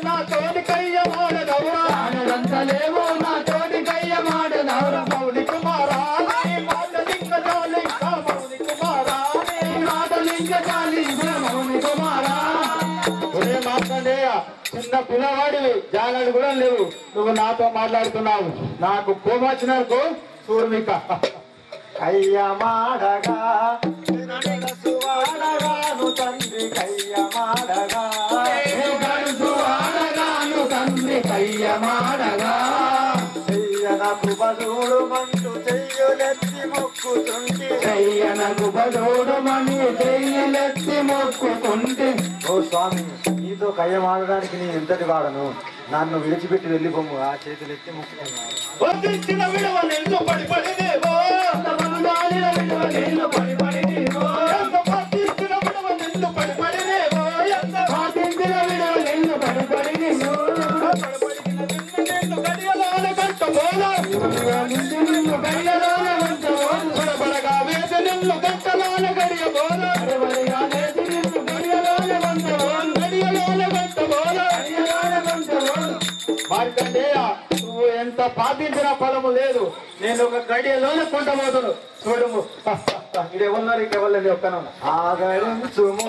S2: నా తోను కయ్య మాడదాము కాలడంతలేమో నా తోను కయ్య మాడదాము మౌని కుమారా నీ మాటలింక చాలించరా మౌని కుమారా నీ మాటలింక చాలించరా మౌని కుమారా ఒరే మార్కండేయ చిన్న పిల్లవాడివి జానాలు కూడా లేవు నువ్వు నాతో మాట్లాడుతున్నావు నాకు కోమొచ్చినారు సూర్మిక
S4: కయ్య మాడగా సువాడగాను తండ్రి కయ్య మాడగా
S2: ఆడగాను తండ్రి కయ్య మాడగా
S4: చెయ్యనకు బదుడు మంటూ చెయ్యులెత్తి మొక్కుతుంటే
S2: చెయ్యనకు బదోడు మని చెయ్యలెత్తి మొక్కుకుంటే
S4: ఓ స్వామి నీతో కయ్య మాడడానికి నేను ఎంతటి వాడను నన్ను విడిచిపెట్టి వెళ్ళిపోము ఆ చేతులెత్తి మొక్కుతున్నాను
S2: వదిలించిన విడవ నిన్ను పడి పడిదేవో బంగాళిన విడవ నిన్ను పడి పడిదేవో ఎంత పాటించిన విడవ నిన్ను పడి పడిదేవో ఎంత పాటించిన విడవ నిన్ను పడి పడిదేవో నిన్ను గడియలాల గంట బోల నిన్ను గడియలాల గంట బోల బడబడగా వేసి నిన్ను గంటలాల గడియ బోల బడబడగా వేసి నిన్ను గడియలాల గంట బోల గడియలాల గంట బోల గడియలాల గంట బోల మార్కండేయ నువ్వు ఎంత పాటించిన ఫలము లేదు నేను ఒక గడియలోనే కొండబోతును చూడము ఇడెవన్నారు ఇంకెవరు ఒక్కను
S4: ఆదరించుము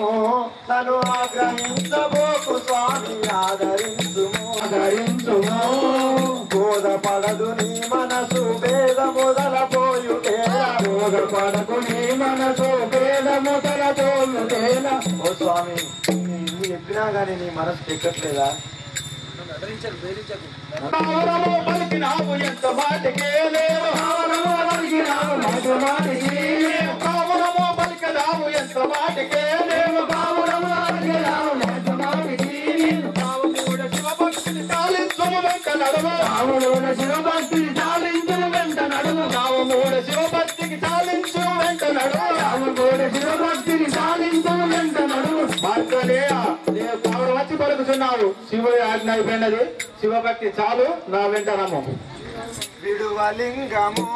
S4: నన్ను ఆగ్రహించబోకు స్వామి ఆదరించుము
S2: ధరించుము
S4: బోధపడదు నీ మనసు వేద మొదలపోయుటే
S2: పడకు నీ మనసు పేదము తల తోలుతేల
S4: ఓ స్వామి నీ చెప్పినా గానీ నీ మనసు ఎక్కట్లేదా
S2: కావరము పలికినావు ఎంత మాటికే లేవు కావరము పలికినావు మాటి మాటికి కావరము పలికినావు ఎంత మాటికే లేవు కావరము పలికినావు మాటి మాటికి కావుడ శివభక్తిని చాలించుము వెంట నడవ కావుడ శివభక్తిని చాలించుము వెంట విరమిస్తున్నావు. శివుడి ఆజ్ఞ అయిపోయినది. శివభక్తి చాలు, నా వెంట రమ్ము.
S4: విడువలింగము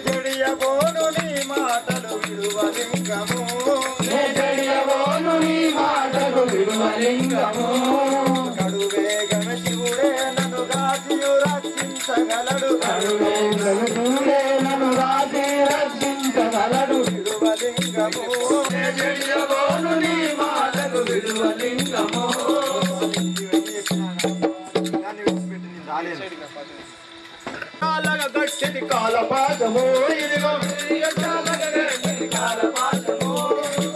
S4: జడియబోను నీ మాటలు విడువలింగము
S2: జడియబోను నీ మాటలు విడువలింగము.
S4: కడువేగన శివుడే నన్ను రాజియు రక్షించగలడు
S2: కడువేగన శివుడే నన్ను రాజి రక్షించగలడు.
S4: విడువలింగము
S2: జడియబోను నీ మాటలు విడువలింగము.
S4: దాన్ని విడిచిపెట్టి నేను రాలేను.
S2: కాలగ గట్టిది కాలపాశము ఇదిగో కాలపాశము.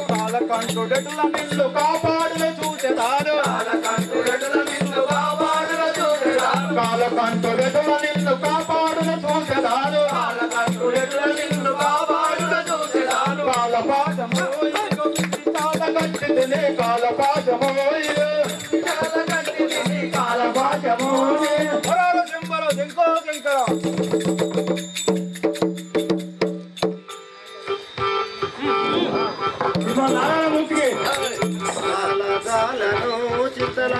S2: కాలకంఠుడెటుల నిన్ను కాపాడున చూచెదాను. కాలకంఠుడెటుల నిన్ను కాపాడున చూచెదాను. కాలకంఠుడెటుల నిన్ను కాపాడున చూచెదాను. కాలకంఠుడెటుల నిన్ను కాపాడున చూచెదాను. కాలపాశము ఇదిగో కాలగట్టిది కాలపాశము ఇదిగో కాలగట్టిది కాలపాశము. నారాయణమూర్తికి
S4: చిత్తల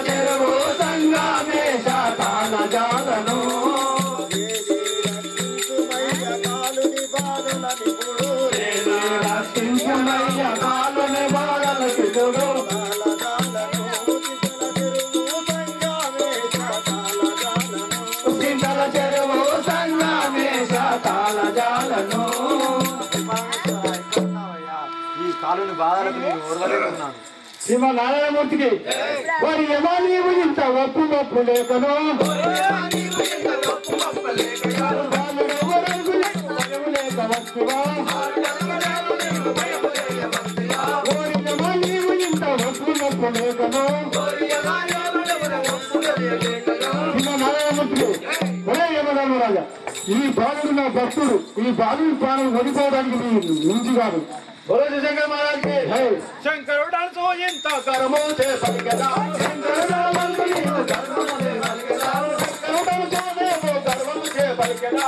S2: చెరువు సంగమే శాతాన జాతను.
S4: కాలుని బాధల నిపుడు
S2: రక్షించుమయ్య కాలుని బాధల శివుడు. చింతల చెరువు సంగమే శాతాల జాలను.
S4: ఈ కాలుని బాధలకు నేను ఓర్వలేకున్నాను.
S2: శివ నారాయణమూర్తికి వారి యమా నీవు ఇంత ఒప్పు గొప్పు లేకను. లేక వస్తువా నీవు ఇంత ఒప్పు గొప్పు లేకను. శివ నారాయణమూర్తికి ఒరే యమధర్మరాజా, ఈ బాలుడు నా భక్తుడు. ఈ బాలుడి ప్రాణం వదిలిపోవడానికి నుంచి కాదు. శంకర మహారాజ్కి శంకరుడు ఇంత కర్మో చేపలికదా. శంకరుడు గర్వము చేపలికదా.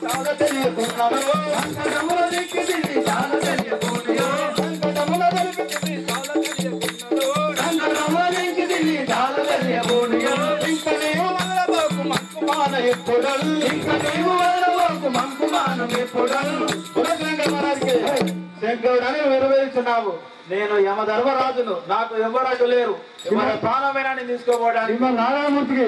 S2: చాలా తెలియకున్నాను. సంకటముల దిక్కిది చాలా తెలియకున్నాను. సంకటముల దొరికింది చాలా తెలియకున్నాను. సంకటముల దిక్కిది చాలా తెలియకున్నాను. ఇంకా నీవు వదలబోకు మంకుమాన ఎప్పుడు. ఇంకా నీవు వదలబోకు మంకుమాన ఎప్పుడు. శంకరుడు అని విరవేస్తున్నావు. నేను యమధర్మరాజును, నాకు ఎవరడ్డు లేరు. మన ప్రాణమైనా నేను తీసుకోపోవడానికి. నారాయణమూర్తికి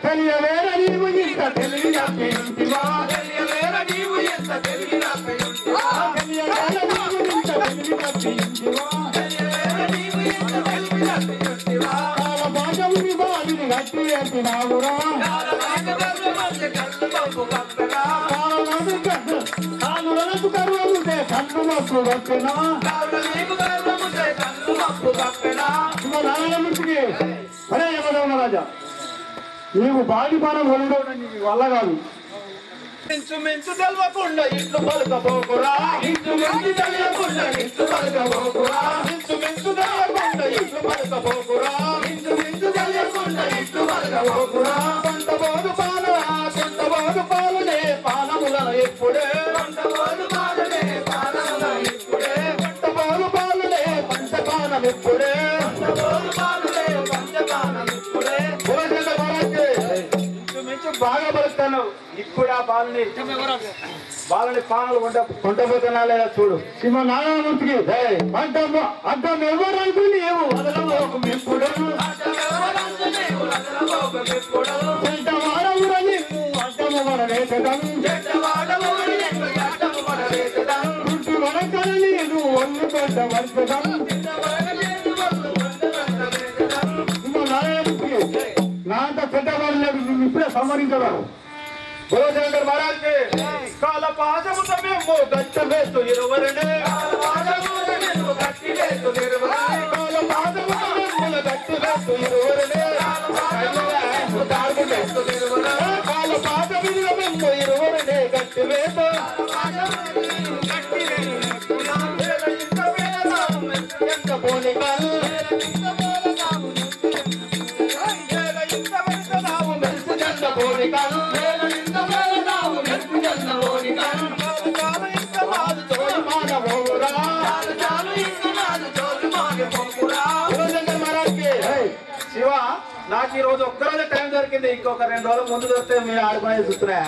S2: తెలియవేర నీవు ఇంత తెలివి తప్పింటివా. తెలియవేర నీవు ఎంత తెలివి తప్పింటివా. తెలియవేర నీవు ఇంత తెలివి తప్పింటివా. తెలియవేర నీవు ఎంత తెలివి తప్పింటివా. కాలపాశముని బాలుని గట్టి వేసినావురా. కాలులకు గర్వముంటే కన్ను మప్పు కప్పినా. నారాయణమూర్తికి అరే యమధర్మరాజా, నీవు బాడి పానం వదిలిపోవడం నీకు వల్ల కాదు. ఇంచుమించు తెలవకుండా ఇట్లు పలుకపోకురా. ఇంచుమించు తెలియకుండా ఇట్లు పలుకపోకురా. ఇంచుమించు తెలియకుండా ఇట్లు పలుకపోకురా. ఇంచుమించు తెలియకుండా ఇట్లు పలుకపోకురా. కొంతబోదు పాలన కొంతబోదు పాలనే పాలములను ఎప్పుడే. కొంతబోదు పాలనే పాలములను ఎప్పుడే. కొంతబోదు పాలనే పంచపానం ఎప్పుడే. కొంతబోదు పాలనే పంచపానం ఎప్పుడే. ఇంచుమించు బాగా పలుకుతాను. ఇప్పుడు ఆ బాలని పాలలు కొంటపోతున్నా లేదా చూడు. శ్రీమ నారాయణమూర్తికి అడ్డం ఎవరంటూ నీవు వదలబోకు ఎప్పుడు. వాడవుర నీవు అడ్డము వడవేసడం. చుట్టూ వడకల నీరు ఒళ్ళు పెద్ద వర్షడం. శ్రీమ నారాయణమూర్తికి నా అంత పెద్దవాళ్ళు లేదు, నువ్వు ఇప్పుడే సంహరించగలవు. శంకర్ మహారాజ్ కాలపాశముతో మేము గట్టి వేస్తూ ఇరువరనే. కాలపాశముతో మేము గట్టి వేస్తూ ఇరువరనే. కాలపాశముతో మేము గట్టి వేస్తూ ఇరువరనే. కాలపాశముతో మేము ఇరువరనే గట్టి వేస్తూ ఎంత పోలికలు పోలికలు నాకు ఈ రోజు ఒక్కరోజే టైం దొరికింది, ఇంకొక 2 రోజులు ముందు దొరికితే మీరు ఆడుకునేది చూస్తున్నా.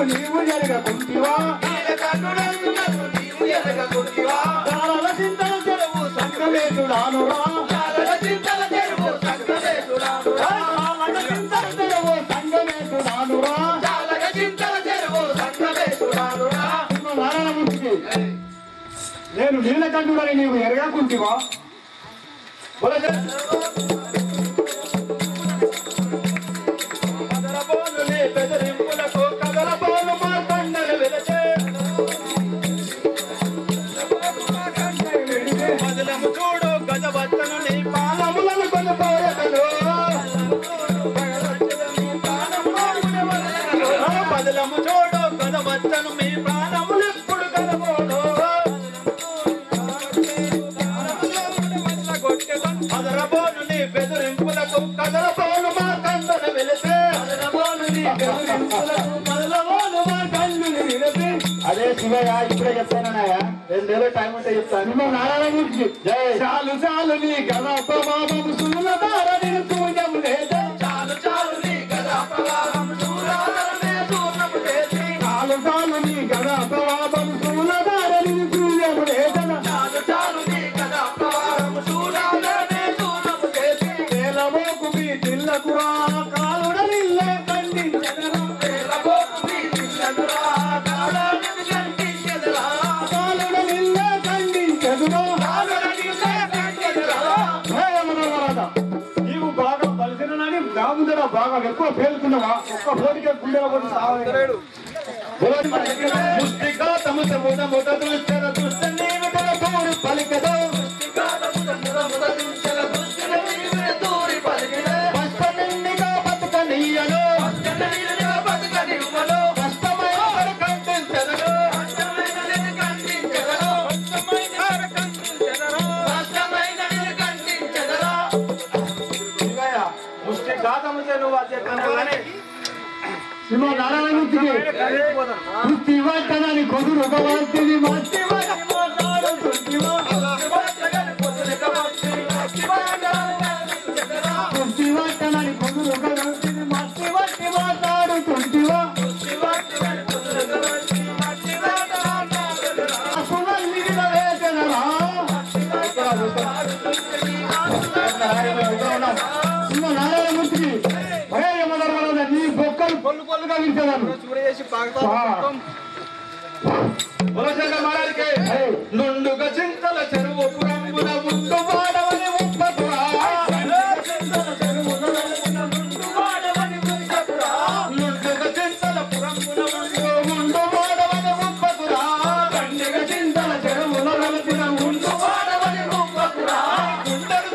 S2: నీవు ఎరగకుంటివా చాలల చింతల చెరువు సంగమేటుడానురా చాలల చింతల చెరువు సంగమేటుడానురా చాలల చింతల చెరువు సంగమేటుడానురా. నారాయణమూర్తికి నేను నీలకంఠుడని నీవు ఎరగకుంటివా? చూడు గజవచ్చను నీ పాలములను కొనుపోయకను బదలము చూడు గజవచ్చను మీ ప్రాణములు ఎప్పుడు కనబోడు అదరబోను నీ బెదిరింపులకు కదలబోను మా కండను వెలిసే అదే శివయ్య ఇప్పుడే చెప్తానన్నాయా 2 రోజులు టైం ఉంటే చెప్తాను. నారాయణ గురించి చాలు చాలు నీ గద ప్రభావం సూలధార నేను సూర్యము లేదు చాలు చాలు నీ గద ప్రభావం సూలధార నేను సూర్యము లేదు చాలు చాలు నీ గద ప్రభావం సూలధార నేను సూర్యము లేదు చాలు చాలు నీ గద ప్రభావం సూలధార నేను సూర్యము లేదు వేలమోకు మీ తిల్లకురా కాలుడలిల్లే ఖండించదరా వేలమోకు మీ తిల్లకురా నీవు బాగా బలిసినని దాముదర బాగా ఎక్కువ పేలుకున్నావా? ఒక్క పోటీకే గుండెల పోటీ సాగలేడు. నారాయణమూర్తికి వృత్తి వాటని కొదురు వార్తిని మట్టి వృత్తి వాటని కొదురు మట్టి మట్టి మాట్లాడుతుంటివా నారాయణమూర్తికి నీ బొక్కలు పొల్లు పొల్లుగా వింటాను. నుండుగా చింతల చెరువు పురంగున ముందు వాడవని ముందుగా నుండుగా చింతల పురంగున ముందు వాడవని ముందుగా దండిగా చింతల చెరువుల వెలుతున ముందు వాడవని ముందుగా గుండెలు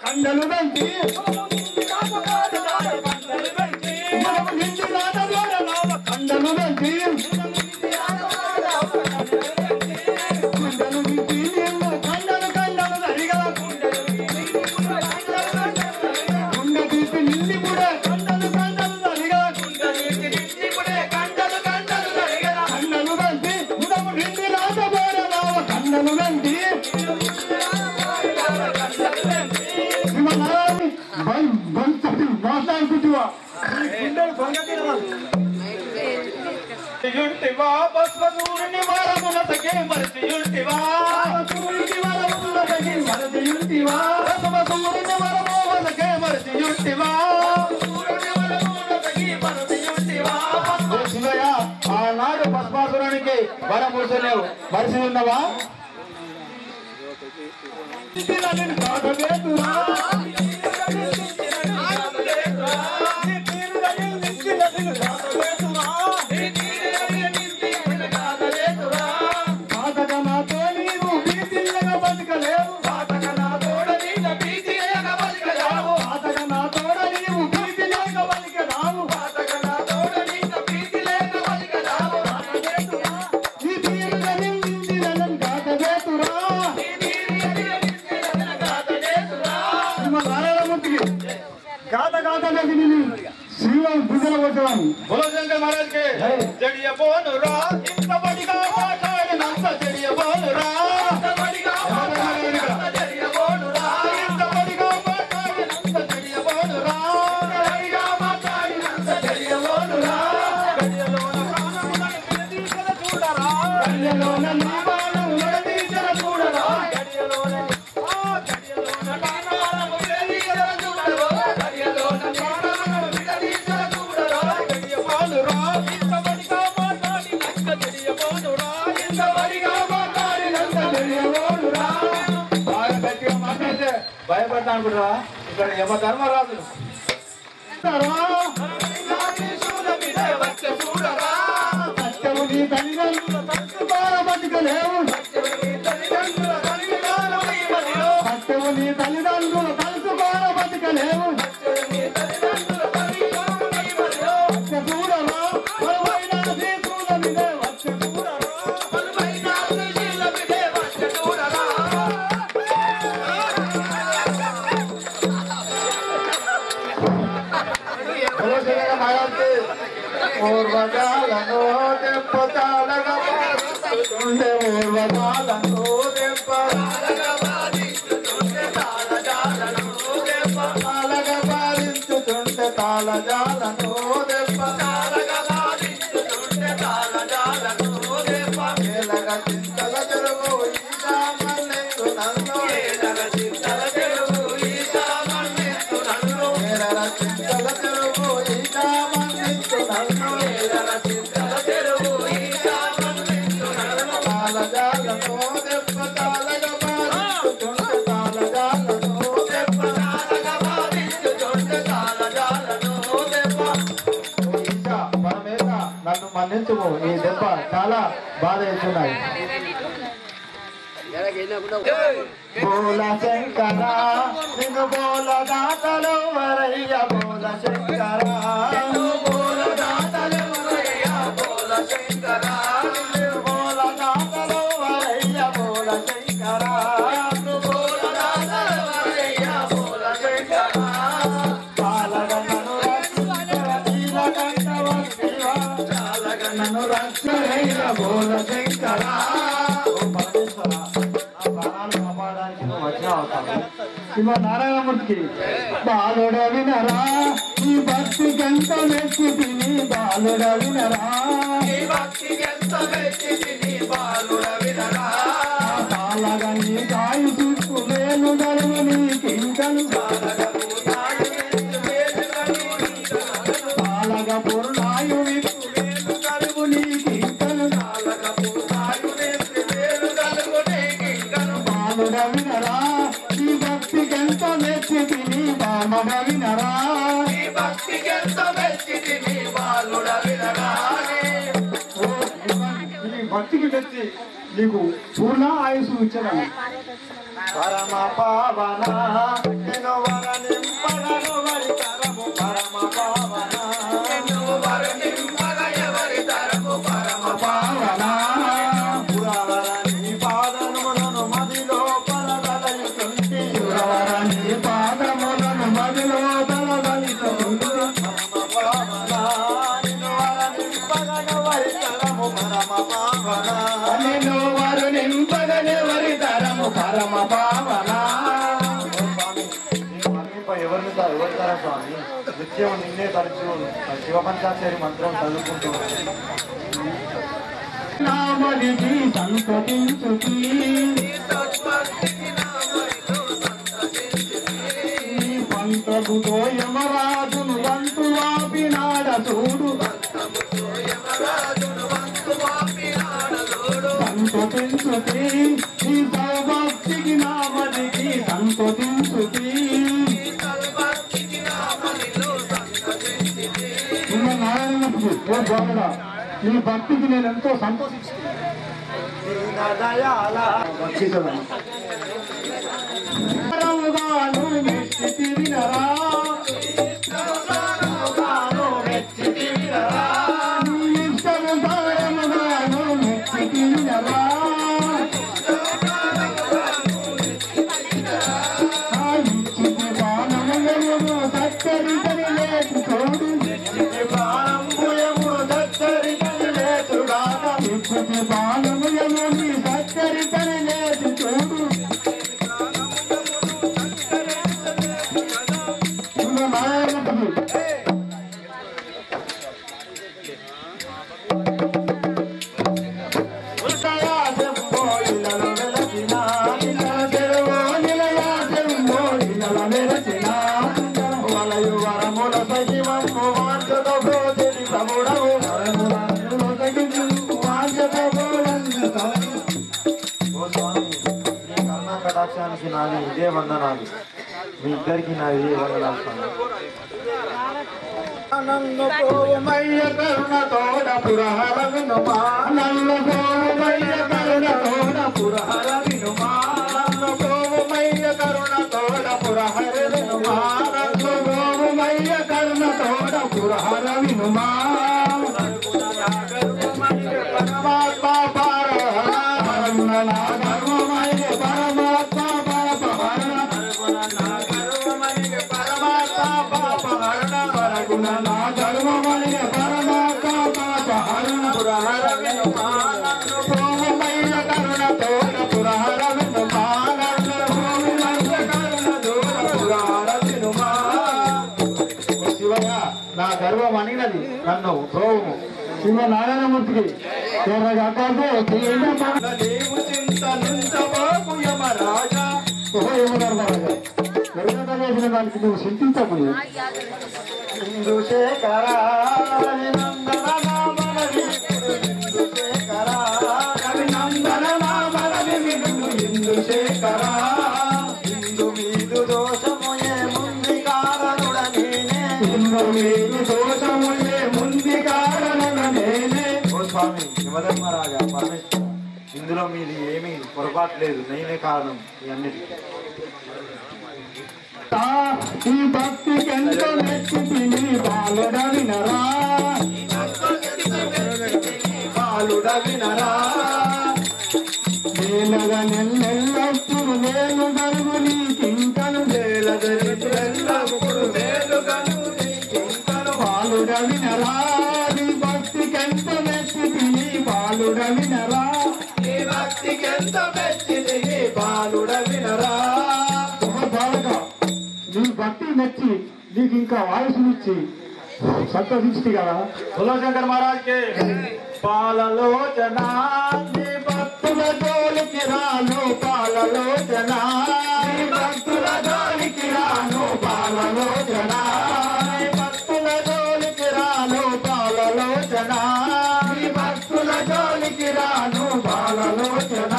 S2: కండలు బంతి కండలు బంతి కండలు కండలు సరిగా గుండె తీసి నిండి కూడా కండలు కండలు సరిగా కండలు కండలు సరిగా కండలు బంతి ఉదము నిండి రాజబోరనావ కండలు బంతి మాట్లాడుకుంటువా యుంటివా బస్వూరిని వరమునతకే మరచియుంటివా సూరిని వరమునతకే మరచియుంటివా బస్వూరిని వరమునతకే మరచియుంటివా సూరిని వరమునతకే మరచియుంటివా శివయ్య ఆనాడు భస్మాసురునికి వరమూసలేవు మరిచి ఉన్నవా స్వామి
S4: బులశంకర్ మహారాజ్ కి జడియ పోనురా ఇంత బడిగా మాట్లాడినంత జడియ పోనురా ఇంత బడిగా మాట్లాడినంత జడియ పోనురా ఇంత బడిగా మాట్లాడినంత జడియ పోనురా బడిగా మాట్లాడినంత జడియ పోనురా గడియలోన ప్రాణములను విడదీసిన చూడరా గడియలోన ప్రాణములను విడదీసిన చూడరా గడియలోన ప్రాణములను విడదీసిన చూడరా గడియ పోనురా ఇంత బడిగా మాట్లాడినంత జడియ పోనురా ఇంత బడిగా మాట్లాడినంత జడియ పోనురా బాగా గట్టిగా మాట్లాడితే భయపడతా అనుకుంటారా ఇక్కడ యమ ధర్మరాజులు చూడరా కష్టము నీ తల్లిదండ్రుల బతకలేవు కష్టము నీ తల్లిదండ్రులు కలుసుకోర బతకలేవు చూడరా బలమైన శీతుల మీదే వచ్చ చూడరా బలమైన శీతుల మీదే వచ్చ చూడరా పూర్వకాలను తెప్పతాళగా ఉండే పూర్వకాలను తెప్పతాళగా బాధించుతుంటే తాళజాలను తెప్పతాళగా బాధించుతుంటే తాళజాలను తెప్పతాళగా బాధించుతుంటే తాళజాలను తెప్ప ఏలగ చింతల చెరువు ఈశామల్లెందు నన్ను ఏలగ చింతల చెరువు ఈశామల్లెందు నన్ను ఏలగ చింతల చెరువు ఈశామల్లెందు నన్ను ఏలగ చింతల చెరువు ఈశామల్లెందు నన్ను తాళజాలను తెప్పతాళగా బాధించుతుంటే తాళజాలను తెప్పతాళగా బాధించుతుంటే తాళజాలను తెప్ప ఈశా పరమేశ నన్ను మన్నించుము ఈ దెబ్బ చాలా బాధ ఇస్తున్నాయి బోల శంకర నిన్ను బోల దాతలు వరయ్య బోల శంకర బోల దాతలు వరయ్య బోల శంకర బోల దాతలు వరయ్య బోల శంకర బోల దాతలు వరయ్య బోల శంకర చాలగనను రక్షించర నీలకంఠవంతివ చాలగనను రక్షరయ్య బోల శంకర శివ నారాయణమూర్తికి బాలుడ వినరా ఈ భక్తి గంట మెచ్చి తిని బాలుడ వినరా తాళగా నీ కాయి చూస్తూ వేలు నడుము నీకింకను తాళగా పూర్ణాయు విప్పు వేలు నడుము నీకింకను బాలుడ వినరా ఈ భక్తి గంట మెచ్చి తిని బాలుడ వినరా ఈ భక్తికి మెచ్చి నీకు పూర్ణ ఆయుసు ఇచ్చదని పరమ పావన నేను వరనింపగను వరి తరము పరమ పావన నేను వరనింపగ ఎవరి తరము పరమ పావన పురవరని పాదములను మదిలో పలదలిచుంటి పురవరని పాదములను మదిలో పలదలిచుంటి పరమ పావన నిన్ను వరనింపగను వరి తరము పరమ పావన నిన్ను వరనింపగనెవరి తరము పరమ పావన ఎవరి తర స్వామి నిత్యం నిన్నే తరచు శివపంచాచారి మంత్రం చదువుకుంటూ నామదికి సంతతించుకి పంతముతో యమరాజును వంతు వాపినాడ చూడు సంతతించుకి ఈ సౌభక్తికి నామదికి సంతతించుకి నారాయణ నీ భక్తికి నేను ఎంతో సంతోషిస్తున్నాను మెచ్చి తిరిగినరా ఇష్టముగాను మెచ్చి తిరిగినరా బాణము చక్కరి లేకు తోడు
S2: పాలముయముని సచ్చరితని లేచి చూడు
S4: కటాక్షానికి నాది ఇదే వందనాలు మీ ఇద్దరికి నాది ఇదే వందనాలు నన్ను పోమయ్య కరుణ తోడ పురహర వినుమా నన్ను పోమయ్య కరుణ తోడ పురహర వినుమా నన్ను పోమయ్య కరుణ తోడ పురహర వినుమా నన్ను పోమయ్య కరుణ తోడ పురహర వినుమా పరమాత్మ పరమణ ధర్మమయ పరమాత్మ పరమణ పరమాత్మ పరమణ వరగుణ నా ధర్మమయ పరమాత్మ పరమణ పురహర వినుమా నన్ను పోమయ్య కరుణ తోడ పురహర వినుమా నన్ను పోమయ్య కరుణ తోడ పురహర వినుమా శివయ్య నా గర్వం అనినది నన్ను ప్రోము శివ నారాయణమూర్తికి చేసిన దానికి నువ్వు చింతించకుని ఇందుశేఖరా ఇందుశేఖరా ఇందు మీదు దోషముయే ముందు కారణుడ నేనే ఇందు మీదు దోషముయే ముందు కారణుడ నేనే ఓ స్వామి శివధర్మరాజా పరమేశ్వర ఇందులో మీది ఏమీ పొరపాటు లేదు నేనే కారణం ఇవన్నిటికీ ఈ భక్తికి ఎంతో మెచ్చి తిని బాలుడ వినరా బాలుడ వినరా నేలగా నెల్లెల్లప్పుడు నేను గలుగు నీకింకను నేలగెల్లప్పుడు నేను గలుగు నీకింకను బాలుడ వినరా ఈ భక్తికి ఎంతో మెచ్చి తిని బాలుడ వినరా ఈ భక్తికి ఎంతో మెచ్చి తిని బాలుడ వినరా నీ భక్తి మెచ్చి నీకు ఇంకా వాయుసునిచ్చి సంతోషించి కదా శంకర్ మహారాజ్ పాలలోచన నీ భక్తుల జోలికి రాను పాలలోచన నీ భక్తుల జోలికి రాను పాలలోచన నీ భక్తుల జోలికి రాను పాలలోచన నీ భక్తుల జోలికి రాను పాలలోచన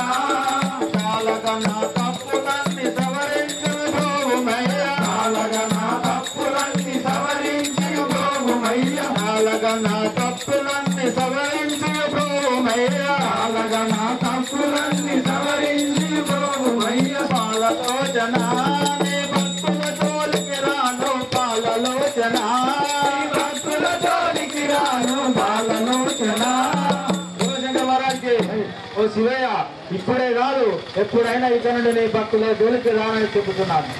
S4: పాలకన్నా తప్పులన్నీ సవరించు గోవుమయ్య పాలకన్నా తప్పులన్నీ సవరించి గోవుమయ్య పాలకన్నా తప్పులన్నీ సవరించి గోవుమయ్య పాలకన్నా తప్పులన్నీ సవరించి గోవుమయ్య పాలలోచన నీ భక్తుల జోలికి రాను పాలలోచన నీ భక్తుల జోలికి రాను పాలలోచన ఓ శివయ్య ఇప్పుడే కాదు ఎప్పుడైనా ఇక్కడ నుండి నీ భక్తుల జోలికి రానని చెబుతున్నాను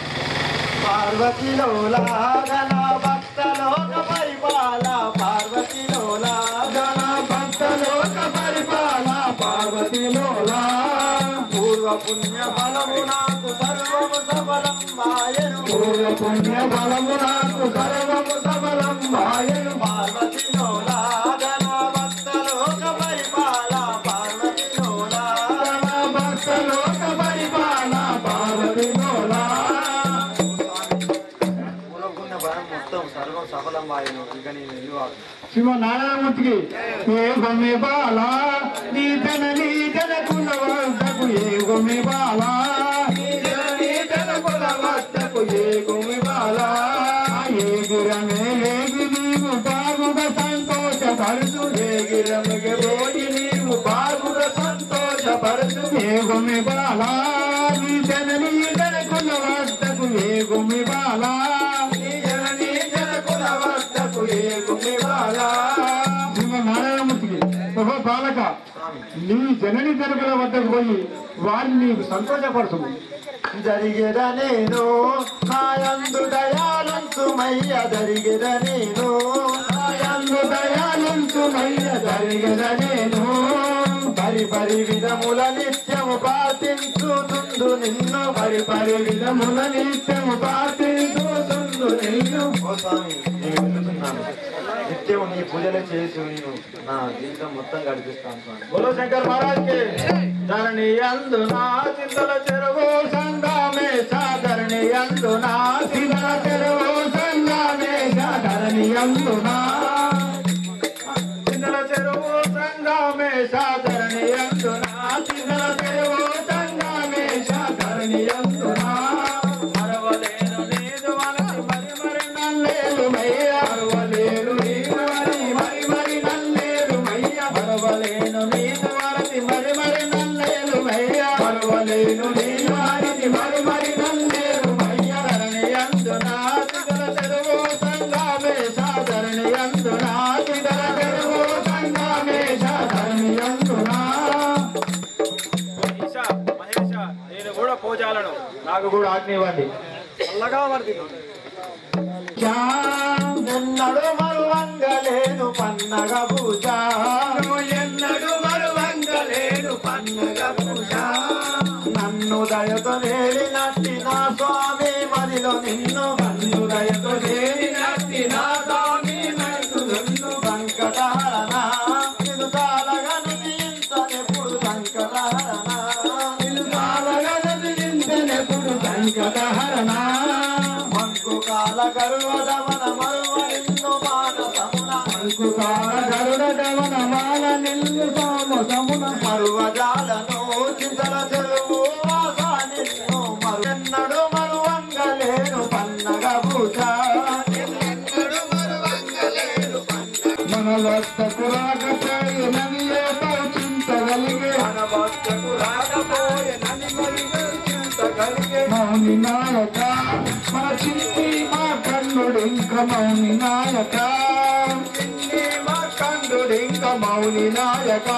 S4: పార్వతిలోలా గణ భక్తలోక పరిపాల పార్వతిలోలా గణ భక్తలోక పరిపాల పార్వతిలోలా పూర్వ పుణ్య బలము నాకు సర్వము సఫలం వాయను పూర్వ పుణ్య బలము నాకు సర్వము సఫలం వాయను పార్వతిలోలా గణ భక్తలోక పరిపాల పార్వతిలోలా గణ భక్తలోక పరిపాల పార్వతిలోలా శివ నారాయణమూర్తికి ఏ గొమ్మె బాల నీ జన కుల వద్దకు ఏ గొమ్మె బాల నీ జన కుల వద్దకు ఏ గొమ్మె బాల ఏ గిరమే ఏగి నీవు బాగుగా సంతోషపరచు ఏ గిరమెಗೆ పోయి నీవు బాగుగా సంతోషపరచు ఏ గొమ్మె బాల నీ జన కుల వద్దకు ఏ గొమ్మె బాల నారాయణమూర్తికి ఓహో బాలక నీ జనని జనకుల వద్దకు పోయి వారిని నీకు సంతోషపరచుము జరిగేద నేను నాయందు దయాలంతుమయ్య జరిగేద నేను నాయందు దయాలంతుమయ్య జరిగేద నేను
S2: పరిపరి విధముల నిత్యము ప్రార్థించుతుందు నిన్ను పరిపరి విధముల నిత్యము ప్రార్థించుతుందు నిన్ను. ఓ స్వామి నేను వెళ్తున్నాను, నిత్యం నీ పూజలు చేసి నేను నా జీవితం మొత్తం గడిపిస్తాను స్వామి. బోలో శంకర్ మహారాజ్ కి ధరణి అందు నా చింతల చెరువు సంగమేశ ధరణి అందు నా చింతల చెరువు సంగమేశ ధరణి అందు నా చింతల చెరువు సంగమేశ ధరణి అందు నా చింతల చెరువు సంగమేశ ధరణి అందు నా మరవలేను నీదు మనసి మరి మరి నల్లేలు మయ్య మరవలేను నీదు మరి మరి నల్లేలు మయ్య మరవలేను నీదు మనసి మరి మరి నల్లేలు మయ్య మరవలేను నీదు మనసి మరి మరి నల్లేలు మయ్య ధరణి అందు నా చింతల చెరువు సంగమేశ ధరణి అందు నా చింతల చెరువు సంగమేశ ధరణి అందు నా.
S4: మహేష నేను కూడా పూజాలను నాకు కూడా ఆజ్ఞ ఇవ్వండి. చల్లగా వర్ది
S2: ఎన్నడు మరువంగలేను పన్నగ పూజ ఎన్నడు మరువంగలేను పన్నగ పూజ నన్ను దయతో నేలినట్టి నా స్వామి మదిలో నిన్ను నన్ను దయతో నేలినట్టి నా స్వామి మదిలో నిన్ను సంకటహరణ ఇది తాళగను తీర్చనెప్పుడు సంకటహరణ ఇది తాళగను తీర్చనెప్పుడు సంకటహరణ మంకు కాల గరుడమన మరువ నిన్ను మానసమున మంకు కాల గరుడమన మాన నిన్ను సోమసమున మరువజాలను చింతల చెరువు వాస నిన్ను మరున్నడు మరువంగలేను పన్నగ పూజ ఎన్నడు మరువంగలేను మన వద్దకు రాకపోయినని ఏదో చింతగలిగే మన వద్దకు రాకపోయినని చింతగలిగే మౌని నాయక మన చిన్ని మా కన్నుడు ఇంక మౌని నాయక చిన్ని మా కన్నుడు ఇంక మౌని నాయక.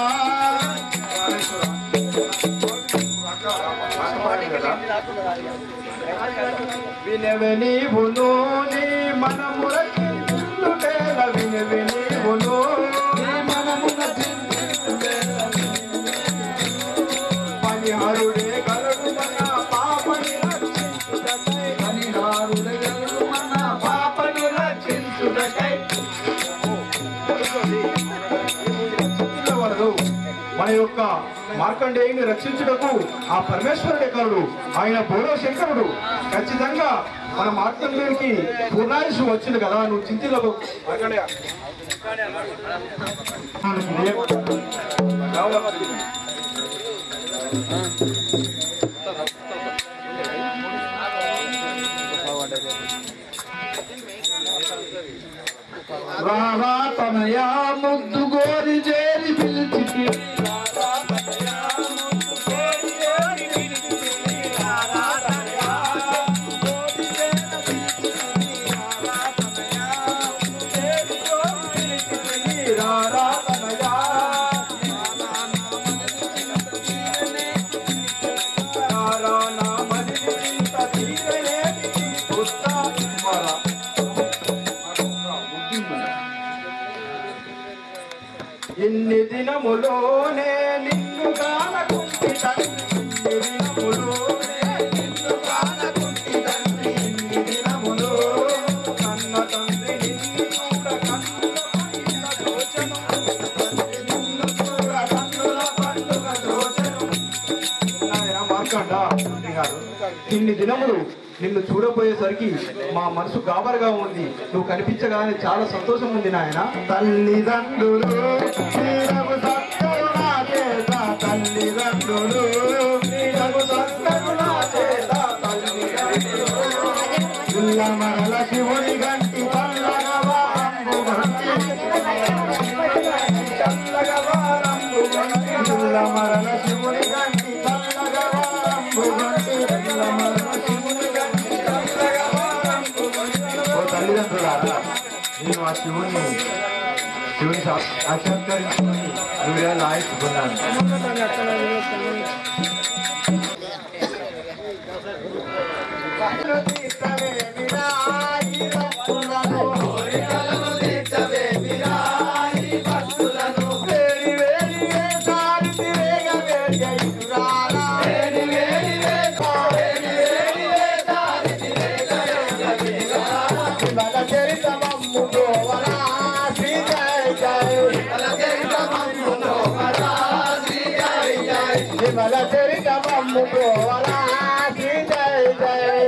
S2: వినవే నీవును నీ మనము రక్షించుటేల వినవే నీవును నీ మనము రక్షించుటేల పనిహరుడే గలడు మన పాపని రక్షించుటకై పనిహరుడే గలడు మన పాపని రక్షించుటకై.
S4: మన యొక్క మార్కండేయుని రక్షించుటకు ఆ పరమేశ్వరుడే కరుడు, ఆయన బోలో శంకరుడు. ఖచ్చితంగా మన మార్కండేయునికి పూర్ణాయుషు వచ్చింది కదా, నువ్వు చింతిలకు మార్కండేయ
S2: రారా తనయా ముద్దు గోరి చేరి పిలిచి
S4: ఎన్ని దినములోనే నిన్ను కానకుంటి తండ్రి, ఎన్ని దినములోనే నిన్ను కానకుంటి తండ్రి, ఎన్ని దినములో కన్న తండ్రి నిన్ను చూడ కన్నుల పండుగ దోచను, నిన్ను చూడ కన్నుల పండుగ దోచను. మార్కండ గారు, ఇన్ని దినములు నిన్ను చూడబోయేసరికి మా మనసు గాబరగా ఉంది, నువ్వు కనిపించగానే చాలా సంతోషం ఉంది నాయన.
S2: తల్లిదండ్రులు శ్రీరఘు సత్కరు నా చేత తల్లిదండ్రులు శ్రీరఘు సత్కరు నా చేత తల్లిదండ్రులు ఇల్ల మరల శివుని గంటి పల్లగ వారంబు గంటి చల్లగ వారంబు గంటి ఇల్ల మరల శివుని గంటి పల్లగ వారంబు గంటి ఇల్ల మరల శివుని గంటి చల్లగ వారంబు గంటి. ఓ తల్లిదండ్రులారా, నేను ఆ శివుని సాక్షాత్కరించుకుని వీడియోలు ఆయుస్తున్నాను. వేడి వేడి విమల చరిత మమ్ము పోవలా శ్రీ జయ జయ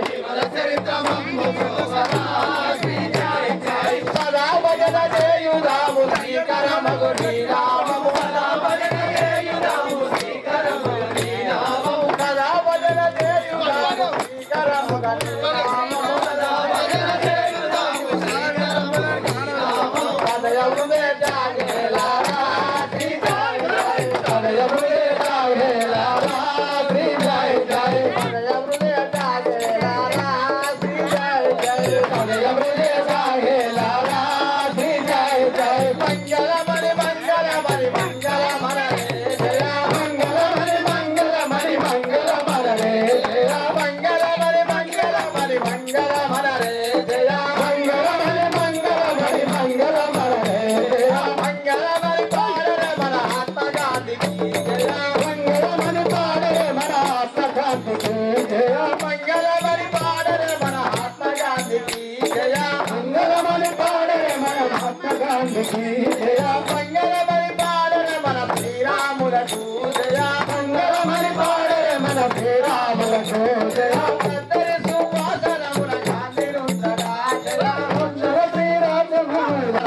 S2: సదా భజన చేయుదాము శ్రీకరమగు నీ నామము సదా భజన చేయుదాము శ్రీకరమగు నీ నామము సదా భజన చేయుదాము శ్రీకరమగు నీ నామము సదా భజన చేయుదాము శ్రీకరమగు నీ నామము సదయమునే జాగేలా శ్రీ జయ జయ సదయమునే జాగేలా శ్రీ జయ జయ సదయమునే జాగేలా శ్రీ జయ జయ సదయమునే జాగేలా శ్రీ జయ జయ మంగళమణి మంగళమణి మంగళమణి జయ మంగళమణి మంగళమణి మంగళమణి జయ మంగళమణి మంగళమణి మంగళమణి జయ మంగళమణి మంగళమణి మంగళమణి జయ మంగళమణి పాడరే మన ఆత్మ గాంధీకి జయ మంగళమణి పాడరే మన ఆత్మ గాంధీకి జయ మంగళమణి పాడరే మన ఆత్మ గాంధీకి జయ మంగళమణి పాడరే మన ఆత్మ గాంధీకి జయ మంగళమణి పాడరే మన శ్రీరాములకు జయ మంగళమణి పాడరే మన శ్రీరాములకు జయ అందరి సువాసనముల గాంధీ ఉందరా జయ అందరి శ్రీరాముల